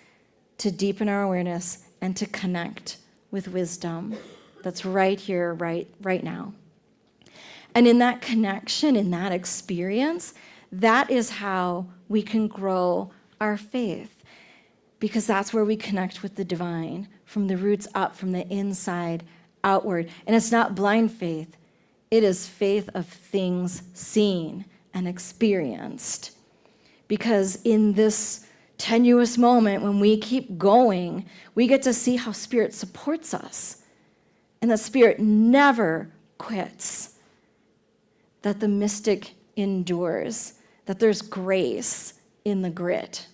Speaker 10: to deepen our awareness, and to connect with wisdom that's right here, right now. And in that connection, in that experience, that is how we can grow our faith, because that's where we connect with the divine, from the roots up, from the inside outward. And it's not blind faith. It is faith of things seen and experienced. Because in this tenuous moment, when we keep going, we get to see how Spirit supports us. And that Spirit never quits. That the mystic endures. That there's grace in the grit.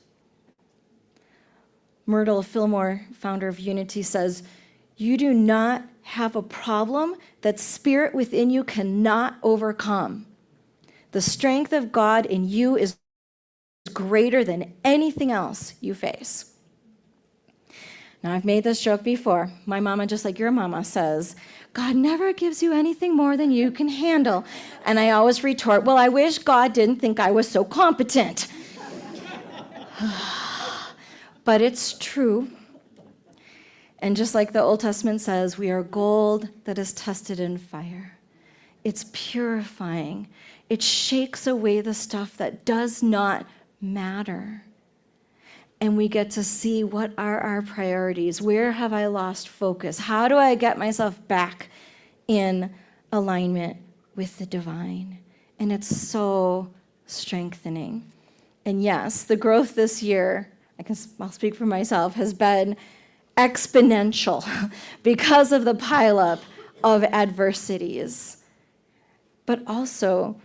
Speaker 10: Myrtle Fillmore, founder of Unity, says, you do not have a problem that Spirit within you cannot overcome. The strength of God in you is greater than anything else you face. Now, I've made this joke before. My mama, just like your mama, says, God never gives you anything more than you can handle. And I always retort, well, I wish God didn't think I was so competent. But it's true. And just like the Old Testament says, we are gold that is tested in fire. It's purifying. It shakes away the stuff that does not matter. And we get to see what are our priorities. Where have I lost focus? How do I get myself back in alignment with the divine? And it's so strengthening. And yes, the growth this year, I'll speak for myself, has been exponential because of the pileup of adversities, but also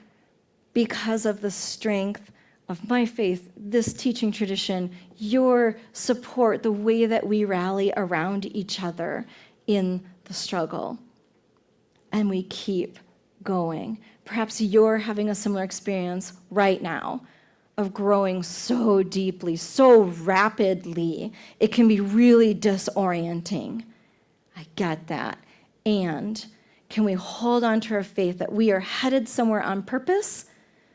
Speaker 10: because of the strength of my faith, this teaching tradition, your support, the way that we rally around each other in the struggle. And we keep going. Perhaps you're having a similar experience right now of growing so deeply, so rapidly, it can be really disorienting. I get that. And can we hold on to our faith that we are headed somewhere on purpose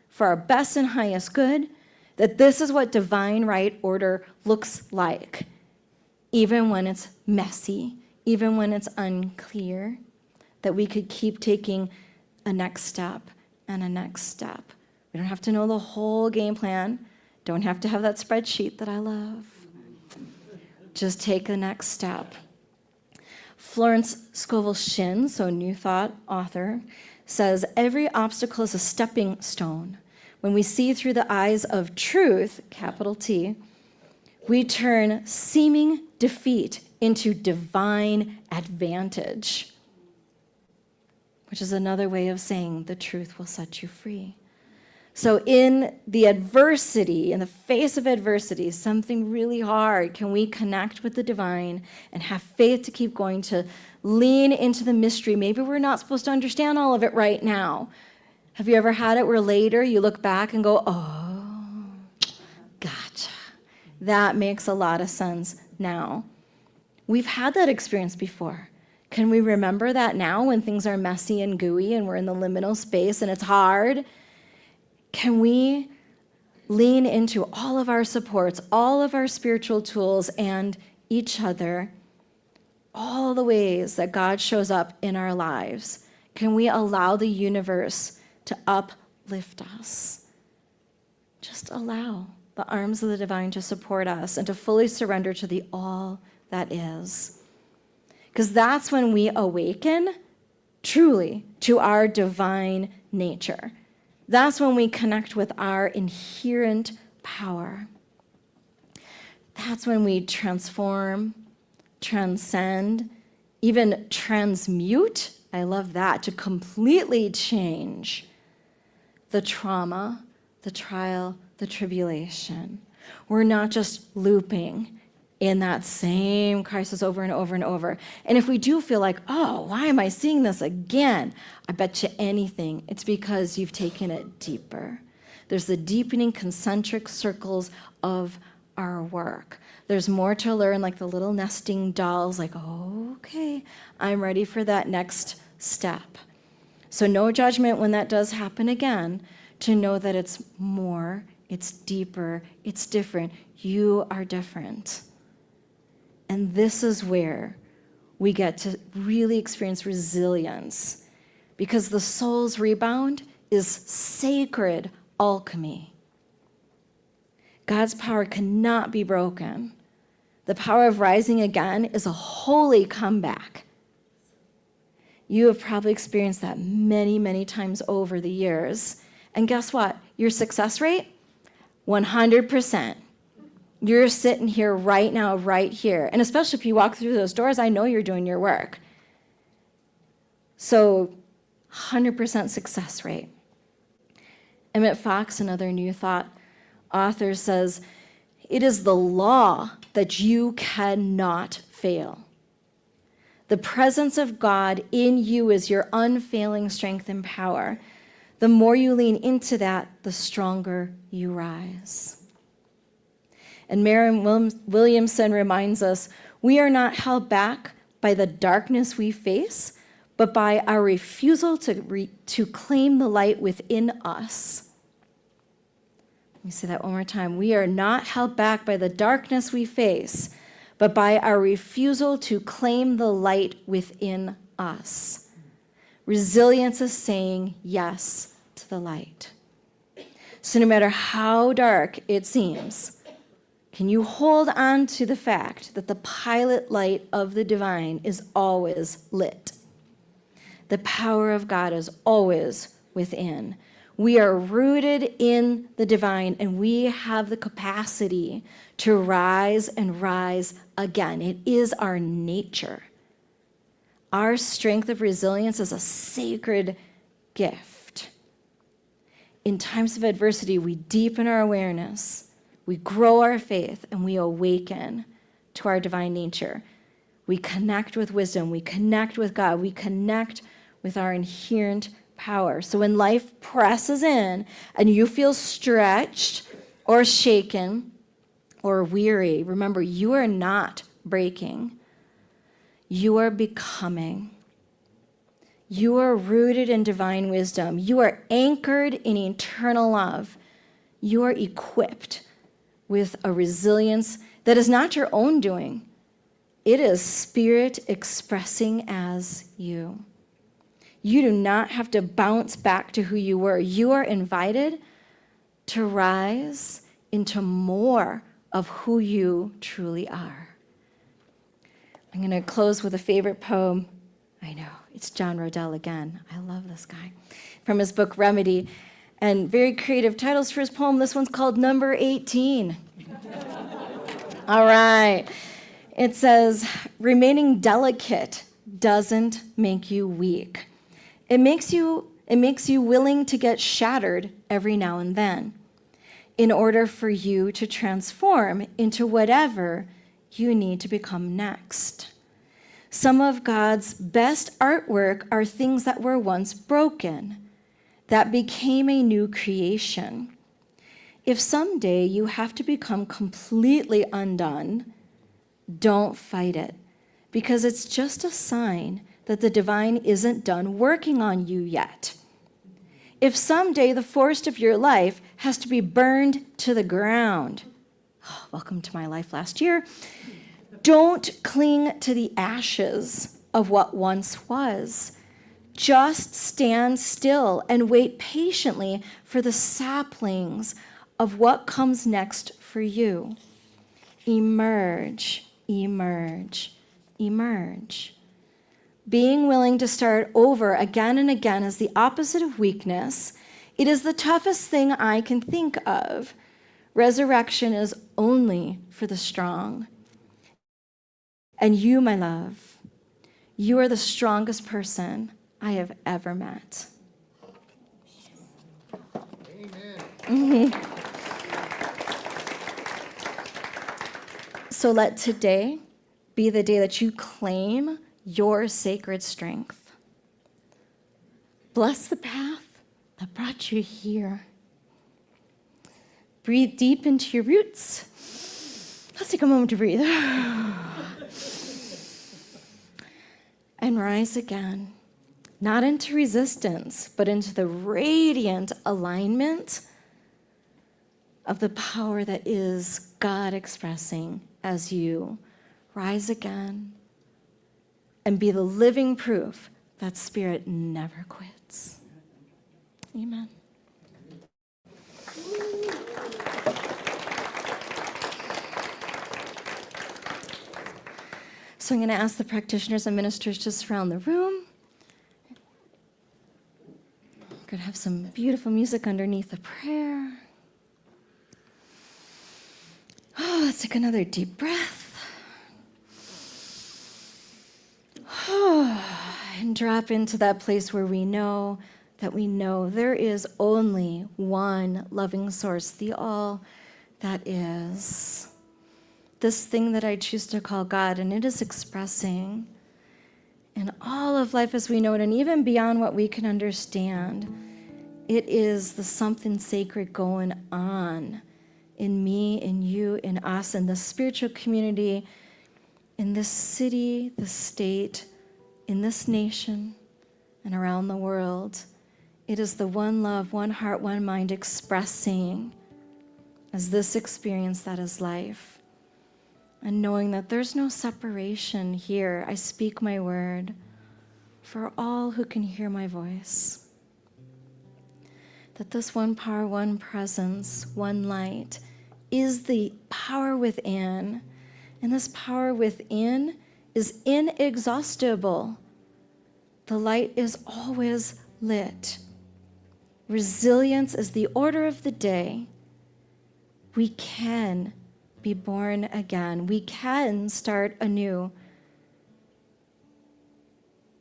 Speaker 10: for our best and highest good, that this is what divine right order looks like, even when it's messy, even when it's unclear, that we could keep taking a next step and a next step. We don't have to know the whole game plan. Don't have to have that spreadsheet that I love. Just take the next step. Florence Scovel Shinn, so New Thought author, says, every obstacle is a stepping stone. When we see through the eyes of truth, capital T, we turn seeming defeat into divine advantage, which is another way of saying the truth will set you free. So in the adversity, in the face of adversity, something really hard, can we connect with the divine and have faith to keep going, to lean into the mystery? Maybe we're not supposed to understand all of it right now. Have you ever had it where later you look back and go, oh, gotcha. That makes a lot of sense now. We've had that experience before. Can we remember that now when things are messy and gooey and we're in the liminal space and it's hard? Can we lean into all of our supports, all of our spiritual tools, and each other, all the ways that God shows up in our lives? Can we allow the universe to uplift us? Just allow the arms of the divine to support us and to fully surrender to the all that is. Because that's when we awaken truly to our divine nature. That's when we connect with our inherent power. That's when we transform, transcend, even transmute. I love that, to completely change the trauma, the trial, the tribulation. We're not just looping in that same crisis over and over and over. And if we do feel like, oh, why am I seeing this again? I bet you anything, it's because you've taken it deeper. There's the deepening concentric circles of our work. There's more to learn, like the little nesting dolls, like, oh, okay, I'm ready for that next step. So no judgment when that does happen again, to know that it's more, it's deeper, it's different. You are different. And this is where we get to really experience resilience, because the soul's rebound is sacred alchemy. God's power cannot be broken. The power of rising again is a holy comeback. You have probably experienced that many, many times over the years. And guess what? Your success rate? 100%. You're sitting here right now, right here. And especially if you walk through those doors, I know you're doing your work. So 100% success rate. Emmett Fox, another New Thought author, says, it is the law that you cannot fail. The presence of God in you is your unfailing strength and power. The more you lean into that, the stronger you rise. And Marianne Williamson reminds us, we are not held back by the darkness we face, but by our refusal to claim the light within us. Let me say that one more time. We are not held back by the darkness we face, but by our refusal to claim the light within us. Resilience is saying yes to the light. So no matter how dark it seems, can you hold on to the fact that the pilot light of the divine is always lit? The power of God is always within. We are rooted in the divine, and we have the capacity to rise and rise again. It is our nature. Our strength of resilience is a sacred gift. In times of adversity, we deepen our awareness, we grow our faith, and we awaken to our divine nature. We connect with wisdom, we connect with God, we connect with our inherent power. So when life presses in and you feel stretched or shaken or weary, remember, you are not breaking. You are becoming. You are rooted in divine wisdom. You are anchored in eternal love. You are equipped with a resilience that is not your own doing. It is Spirit expressing as you. You do not have to bounce back to who you were. You are invited to rise into more of who you truly are. I'm going to close with a favorite poem. I know, it's John Rodell again. I love this guy. From his book, Remedy. And very creative titles for his poem. This one's called Number 18. All right. It says, remaining delicate doesn't make you weak. It makes you willing to get shattered every now and then in order for you to transform into whatever you need to become next. Some of God's best artwork are things that were once broken, that became a new creation. If someday you have to become completely undone, don't fight it, because it's just a sign that the divine isn't done working on you yet. if someday the forest of your life has to be burned to the ground, oh, welcome to my life last year, don't cling to the ashes of what once was. Just stand still and wait patiently for the saplings of what comes next for you. Emerge, emerge, emerge. Being willing to start over again and again is the opposite of weakness. It is the toughest thing I can think of. Resurrection is only for the strong. And you, my love, you are the strongest person I have ever met. Amen. So let today be the day that you claim your sacred strength. Bless the path that brought you here. Breathe deep into your roots. Let's take a moment to breathe. And rise again, not into resistance, but into the radiant alignment of the power that is God expressing as you rise again and be the living proof that Spirit never quits. Amen. So I'm going to ask the practitioners and ministers to surround the room. We're going to have some beautiful music underneath the prayer. Oh, let's take another deep breath. And drop into that place where we know there is only one loving source, the all that is. This thing that I choose to call God, and it is expressing in all of life as we know it, and even beyond what we can understand. It is the something sacred going on in me, in you, in us, in the spiritual community, in this city, the state, in this nation, and around the world. It is the one love, one heart, one mind expressing as this experience that is life. And knowing that there's no separation here, I speak my word for all who can hear my voice. That this one power, one presence, one light is the power within. And this power within is inexhaustible. The light is always lit. Resilience is the order of the day. We can be born again. We can start anew.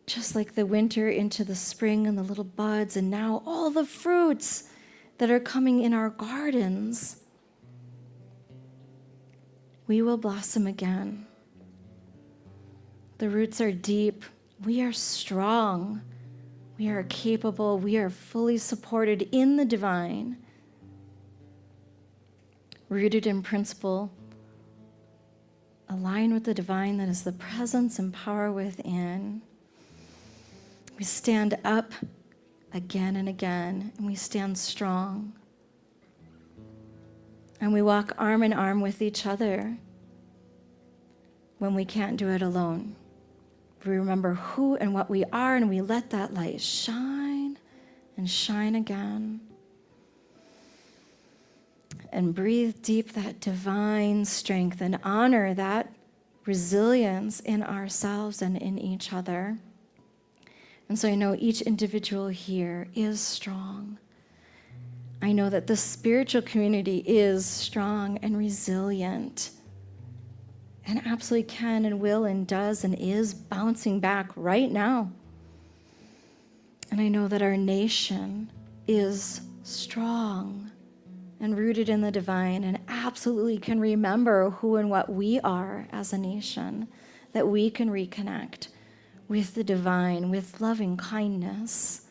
Speaker 10: Just like the winter into the spring and the little buds, and now all the fruits that are coming in our gardens. We will blossom again. The roots are deep. We are strong. We are capable. We are fully supported in the divine. Rooted in principle, aligned with the divine that is the presence and power within. We stand up again and again, and we stand strong. And we walk arm in arm with each other when we can't do it alone. We remember who and what we are, and we let that light shine and shine again. And breathe deep that divine strength and honor that resilience in ourselves and in each other. And so I know each individual here is strong. I know that the spiritual community is strong and resilient and absolutely can and will and does and is bouncing back right now. And I know that our nation is strong and rooted in the divine and absolutely can remember who and what we are as a nation, that we can reconnect with the divine, with loving kindness,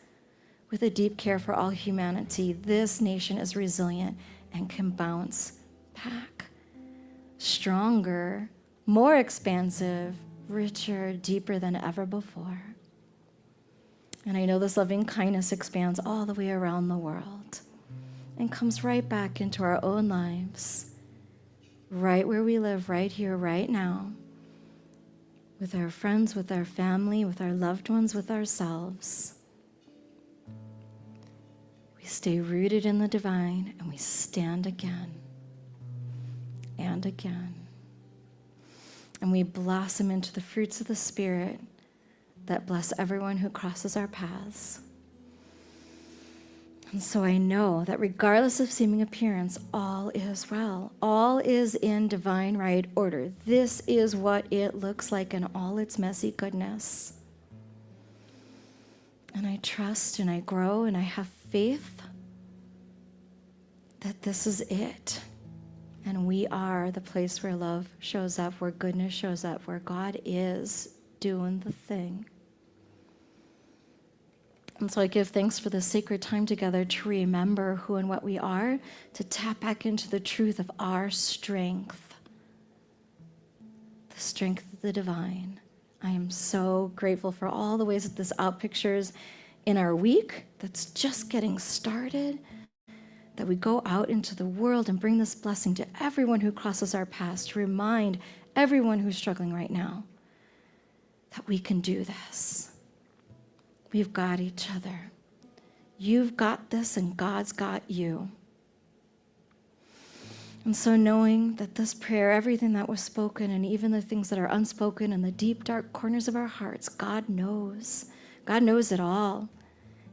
Speaker 10: with a deep care for all humanity. This nation is resilient and can bounce back. Stronger, more expansive, richer, deeper than ever before. And I know this loving kindness expands all the way around the world and comes right back into our own lives, right where we live, right here, right now, with our friends, with our family, with our loved ones, with ourselves. We stay rooted in the divine, and we stand again and again. And we blossom into the fruits of the Spirit that bless everyone who crosses our paths. And so I know that regardless of seeming appearance, all is well. All is in divine right order. This is what it looks like in all its messy goodness. And I trust and I grow and I have faith that this is it. And we are the place where love shows up, where goodness shows up, where God is doing the thing. And so I give thanks for the sacred time together to remember who and what we are, to tap back into the truth of our strength, the strength of the divine. I am so grateful for all the ways that this outpictures in our week that's just getting started, that we go out into the world and bring this blessing to everyone who crosses our paths, to remind everyone who's struggling right now that we can do this. We've got each other. You've got this, and God's got you. And so knowing that this prayer, everything that was spoken, and even the things that are unspoken in the deep, dark corners of our hearts, God knows. God knows it all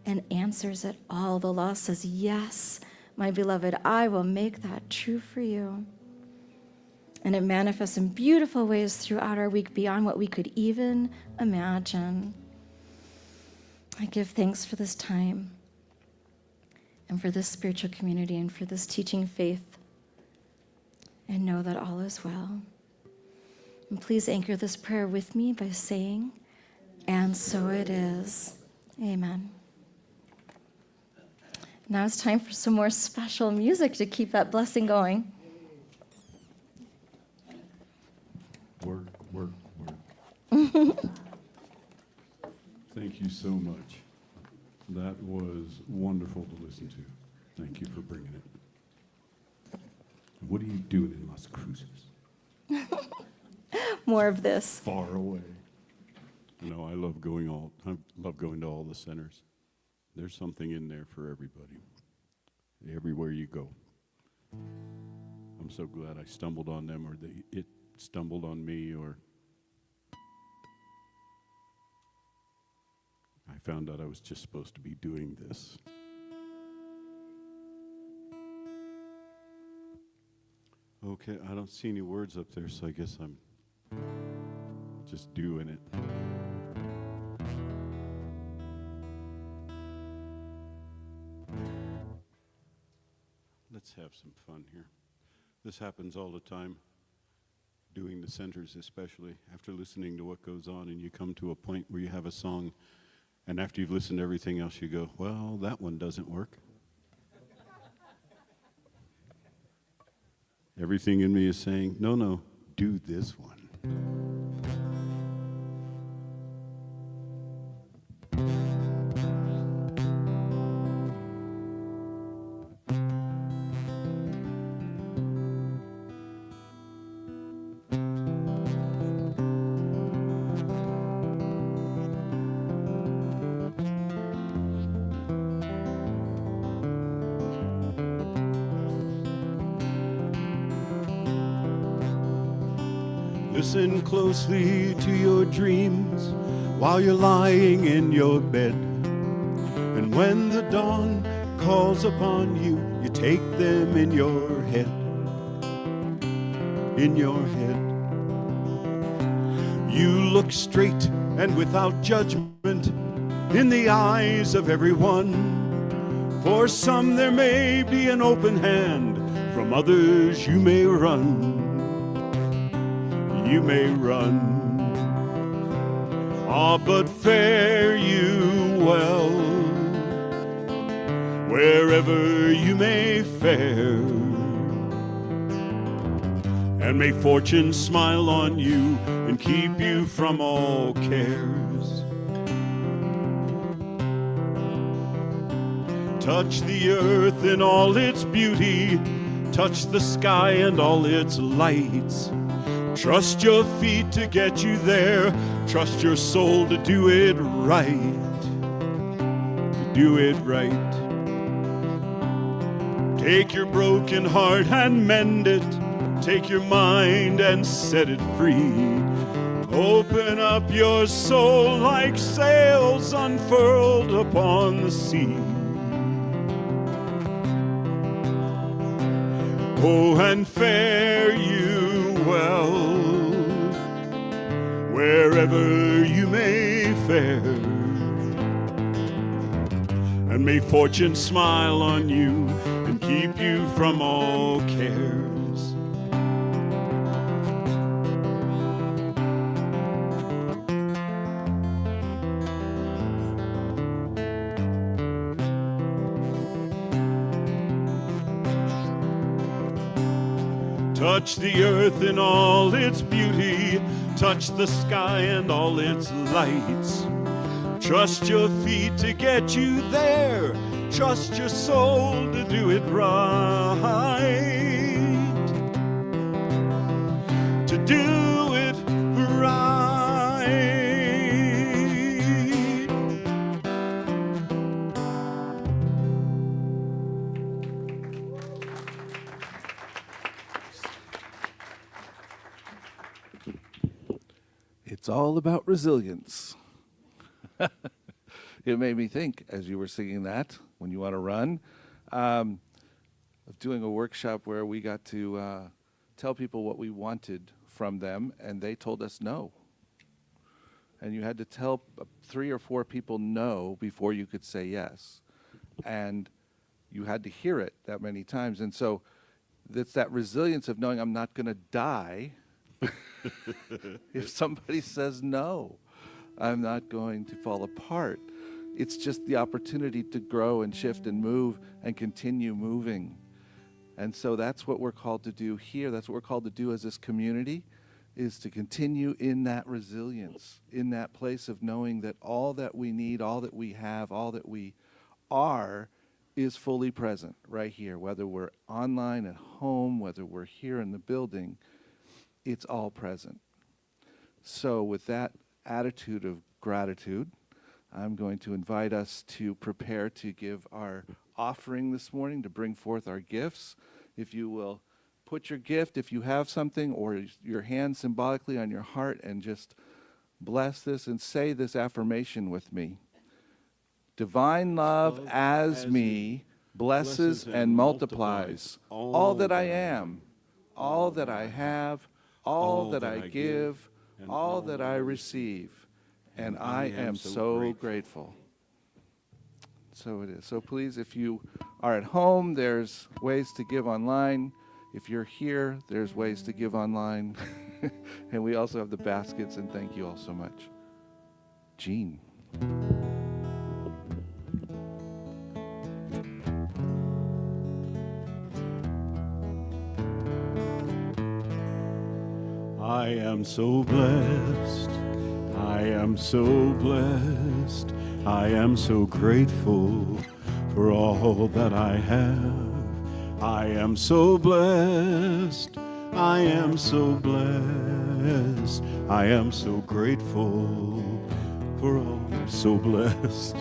Speaker 10: and answers it all. The law says, yes, my beloved, I will make that true for you. And it manifests in beautiful ways throughout our week beyond what we could even imagine. I give thanks for this time and for this spiritual community and for this teaching faith, and know that all is well. And please anchor this prayer with me by saying, and so it is. Amen. Now it's time for some more special music to keep that blessing going.
Speaker 9: Work, work, work. Thank you so much. That was wonderful to listen to. Thank you for bringing it. What are you doing in Las Cruces?
Speaker 10: More of this.
Speaker 9: Far away. No, I love going to all the centers. There's something in there for everybody. Everywhere you go. I'm so glad I stumbled on them, or it stumbled on me, or I found out I was just supposed to be doing this. Okay, I don't see any words up there, so I guess I'm just doing it. Let's have some fun here. This happens all the time, doing the centers especially, after listening to what goes on, and you come to a point where you have a song, and after you've listened to everything else, you go, well, that one doesn't work. Everything in me is saying, no, do this one. Listen closely to your dreams while you're lying in your bed. And when the dawn calls upon you, you take them in your head. In your head. You look straight and without judgment in the eyes of everyone. For some there may be an open hand, from others you may run. You may run. Ah, but fare you well, wherever you may fare. And may fortune smile on you and keep you from all cares.
Speaker 5: Touch the earth in all its beauty. Touch the sky and all its lights. Trust your feet to get you there. Trust your soul to do it right. To do it right. Take your broken heart and mend it. Take your mind and set it free. Open up your soul like sails unfurled upon the sea. Oh, and fare you well, wherever you may fare. And may fortune smile on you and keep you from all cares. Touch the earth in all its beauty. Touch the sky and all its lights. Trust your feet to get you there. Trust your soul to do it right. To do it right.
Speaker 3: It's all about resilience. It made me think, as you were singing that, when you want to run, of doing a workshop where we got to tell people what we wanted from them, and they told us no. And you had to tell 3 or 4 people no before you could say yes. And you had to hear it that many times. And so it's that resilience of knowing I'm not going to die if somebody says no. I'm not going to fall apart. It's just the opportunity to grow and shift and move and continue moving. And so that's what we're called to do here. That's what we're called to do as this community, is to continue in that resilience, in that place of knowing that all that we need, all that we have, all that we are is fully present right here. Whether we're online at home, whether we're here in the building, it's all present. So with that attitude of gratitude, I'm going to invite us to prepare to give our offering this morning, to bring forth our gifts. If you will put your gift, if you have something, or your hand symbolically on your heart, and just bless this and say this affirmation with me. Divine love as me blesses and multiplies all that I am, all that I have, all that I give, all that I receive. And I am so grateful. So it is. So please, if you are at home, there's ways to give online. If you're here, there's ways to give online. And we also have the baskets, and thank you all so much. Jean.
Speaker 5: I am so blessed. I am so blessed. I am so grateful for all that I have. I am so blessed. I am so blessed. I am so grateful for all. I'm so blessed.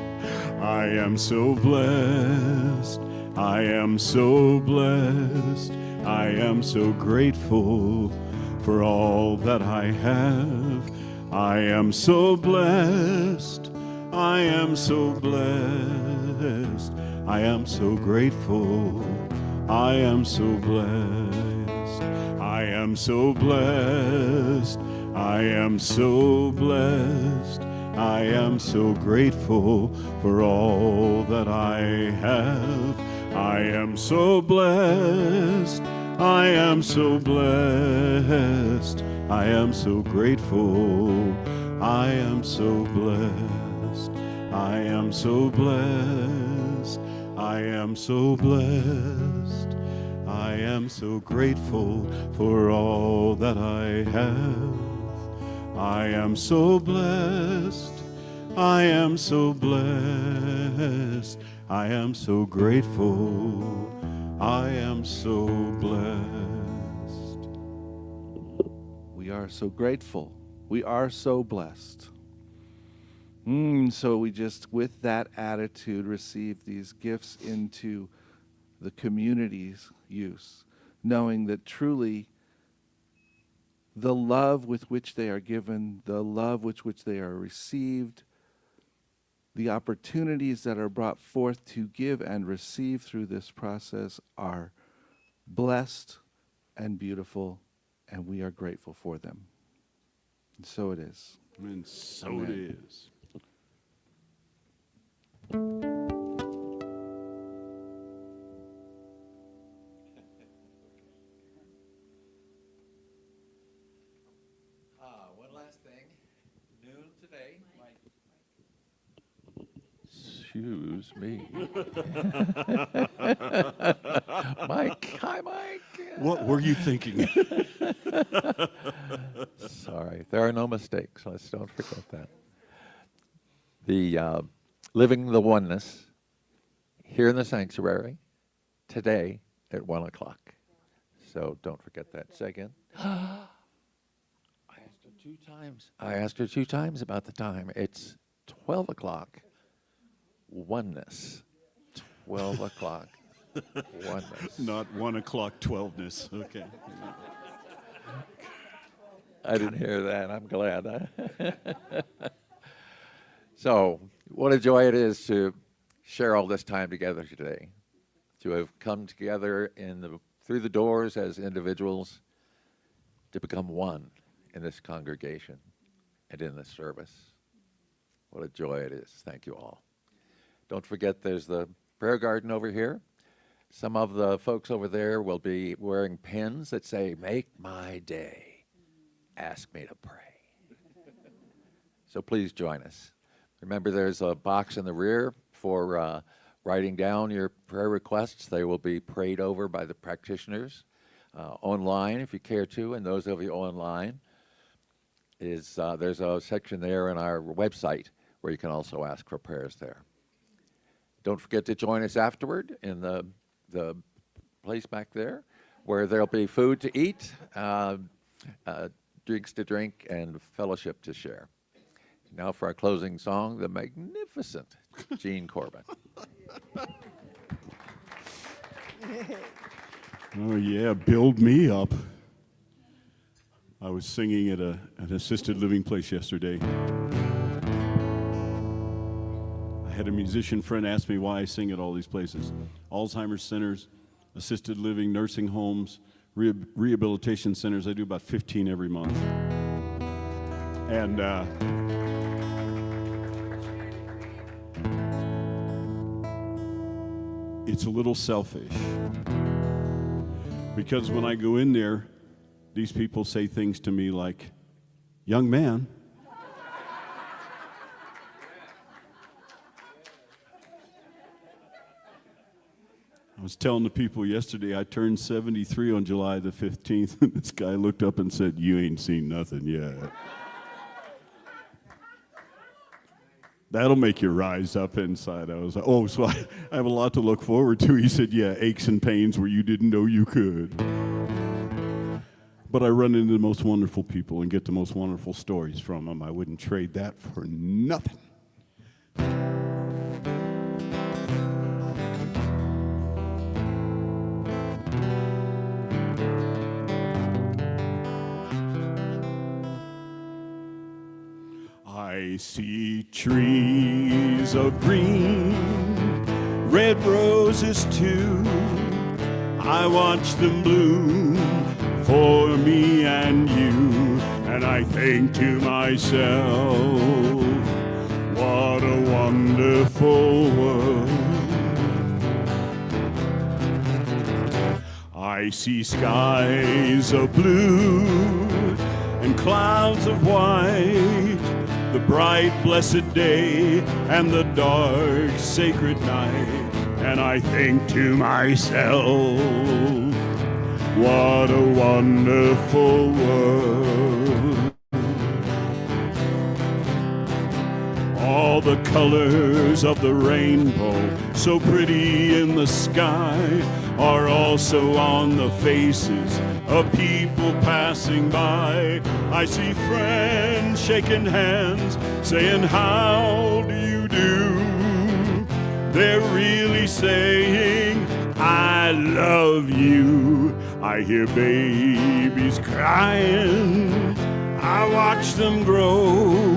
Speaker 5: I am so blessed. I am so blessed. I am so grateful for all that I have. I am so blessed. I am so blessed. I am so grateful. I am so blessed. I am so blessed. I am so blessed. I am so grateful for all that I have. I am so blessed. I am so blessed. I am so grateful. I am so blessed. I am so blessed. I am so blessed. I am so grateful for all that I have. I am so blessed. I am so blessed.
Speaker 9: blessed. I am so grateful. I am so blessed.
Speaker 3: We are so grateful. We are so blessed. So we just, with that attitude, receive these gifts into the community's use, knowing that truly the love with which they are given, the love with which they are received, the opportunities that are brought forth to give and receive through this process are blessed and beautiful, and we are grateful for them. And so it is.
Speaker 9: And so
Speaker 3: Amen.
Speaker 9: it is.
Speaker 4: One last thing. Noon today. Excuse me. Mike. Hi, Mike.
Speaker 9: What were you thinking?
Speaker 4: Sorry. There are no mistakes. Let's don't forget that. The Living the Oneness here in the sanctuary today at 1 o'clock. So don't forget that. Say again. I asked her two times about the time. It's 12 o'clock. Oneness. 12 o'clock. Oneness.
Speaker 9: Not 1 o'clock 12ness. Okay.
Speaker 4: I didn't hear that. I'm glad. So, what a joy it is to share all this time together today, to have come together through the doors as individuals, to become one in this congregation and in this service. What a joy it is. Thank you all. Don't forget there's the prayer garden over here. Some of the folks over there will be wearing pins that say, "Make my day. Ask me to pray." So please join us. Remember, there's a box in the rear for writing down your prayer requests. They will be prayed over by the practitioners online if you care to, and those of you online, there's a section there in our website where you can also ask for prayers there. Don't forget to join us afterward in the place back there where there'll be food to eat, drinks to drink, and fellowship to share. Now for our closing song, the magnificent Gene Corbin.
Speaker 9: Oh, yeah, build me up. I was singing at an assisted living place yesterday. I had a musician friend ask me why I sing at all these places. Alzheimer's centers, assisted living, nursing homes, rehabilitation centers. I do about 15 every month. And it's a little selfish. Because when I go in there, these people say things to me like, "Young man, I was telling the people yesterday I turned 73 on July the 15th, and this guy looked up and said, 'You ain't seen nothing yet.' That'll make you rise up inside." I was like, "Oh, so I have a lot to look forward to." He said, "Yeah, aches and pains where you didn't know you could." But I run into the most wonderful people and get the most wonderful stories from them. I wouldn't trade that for nothing. I see trees of green, red roses too. I watch them bloom for me and you, and I think to myself, what a wonderful world. I see skies of blue and clouds of white, the bright blessed day and the dark sacred night, and I think to myself, what a wonderful world.
Speaker 5: All the colors of the rainbow, so pretty in the sky, are also on the faces of people passing by. I see friends shaking hands, saying, how do you do? They're really saying, I love you. I hear babies crying, I watch them grow.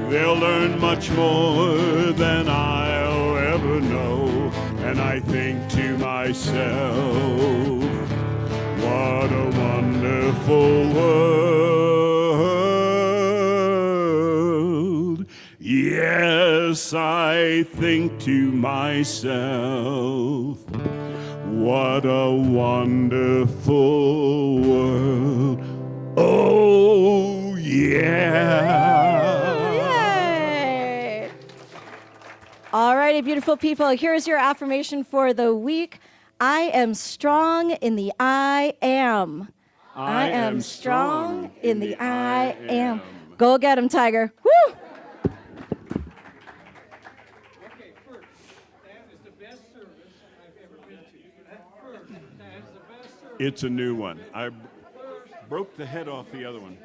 Speaker 5: They'll learn much more than I'll ever know. And I think to myself, what a wonderful world. Yes, I think to myself, what a wonderful world. Oh, yeah.
Speaker 10: Yay! All righty, beautiful people. Here's your affirmation for the week. I am strong in the I am. I am strong in the I am. Go get him, Tiger. Woo!
Speaker 8: Okay, first, that is the best service I've ever been to. First, that is the best service.
Speaker 9: It's a new one. I broke the head off the other one.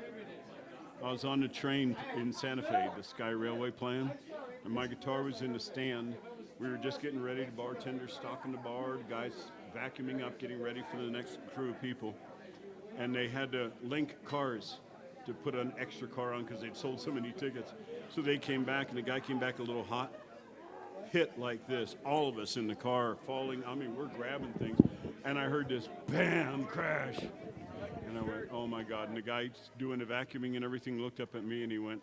Speaker 9: I was on the train in Santa Fe, the Sky Railway plan, and my guitar was in the stand. We were just getting ready, the bartender stocking the bar, the guys vacuuming up, getting ready for the next crew of people. And they had to link cars to put an extra car on because they'd sold so many tickets. So they came back, and the guy came back a little hot, hit like this, all of us in the car falling. I mean, we're grabbing things. And I heard this bam crash. And I went, oh my God. And the guy doing the vacuuming and everything looked up at me and he went,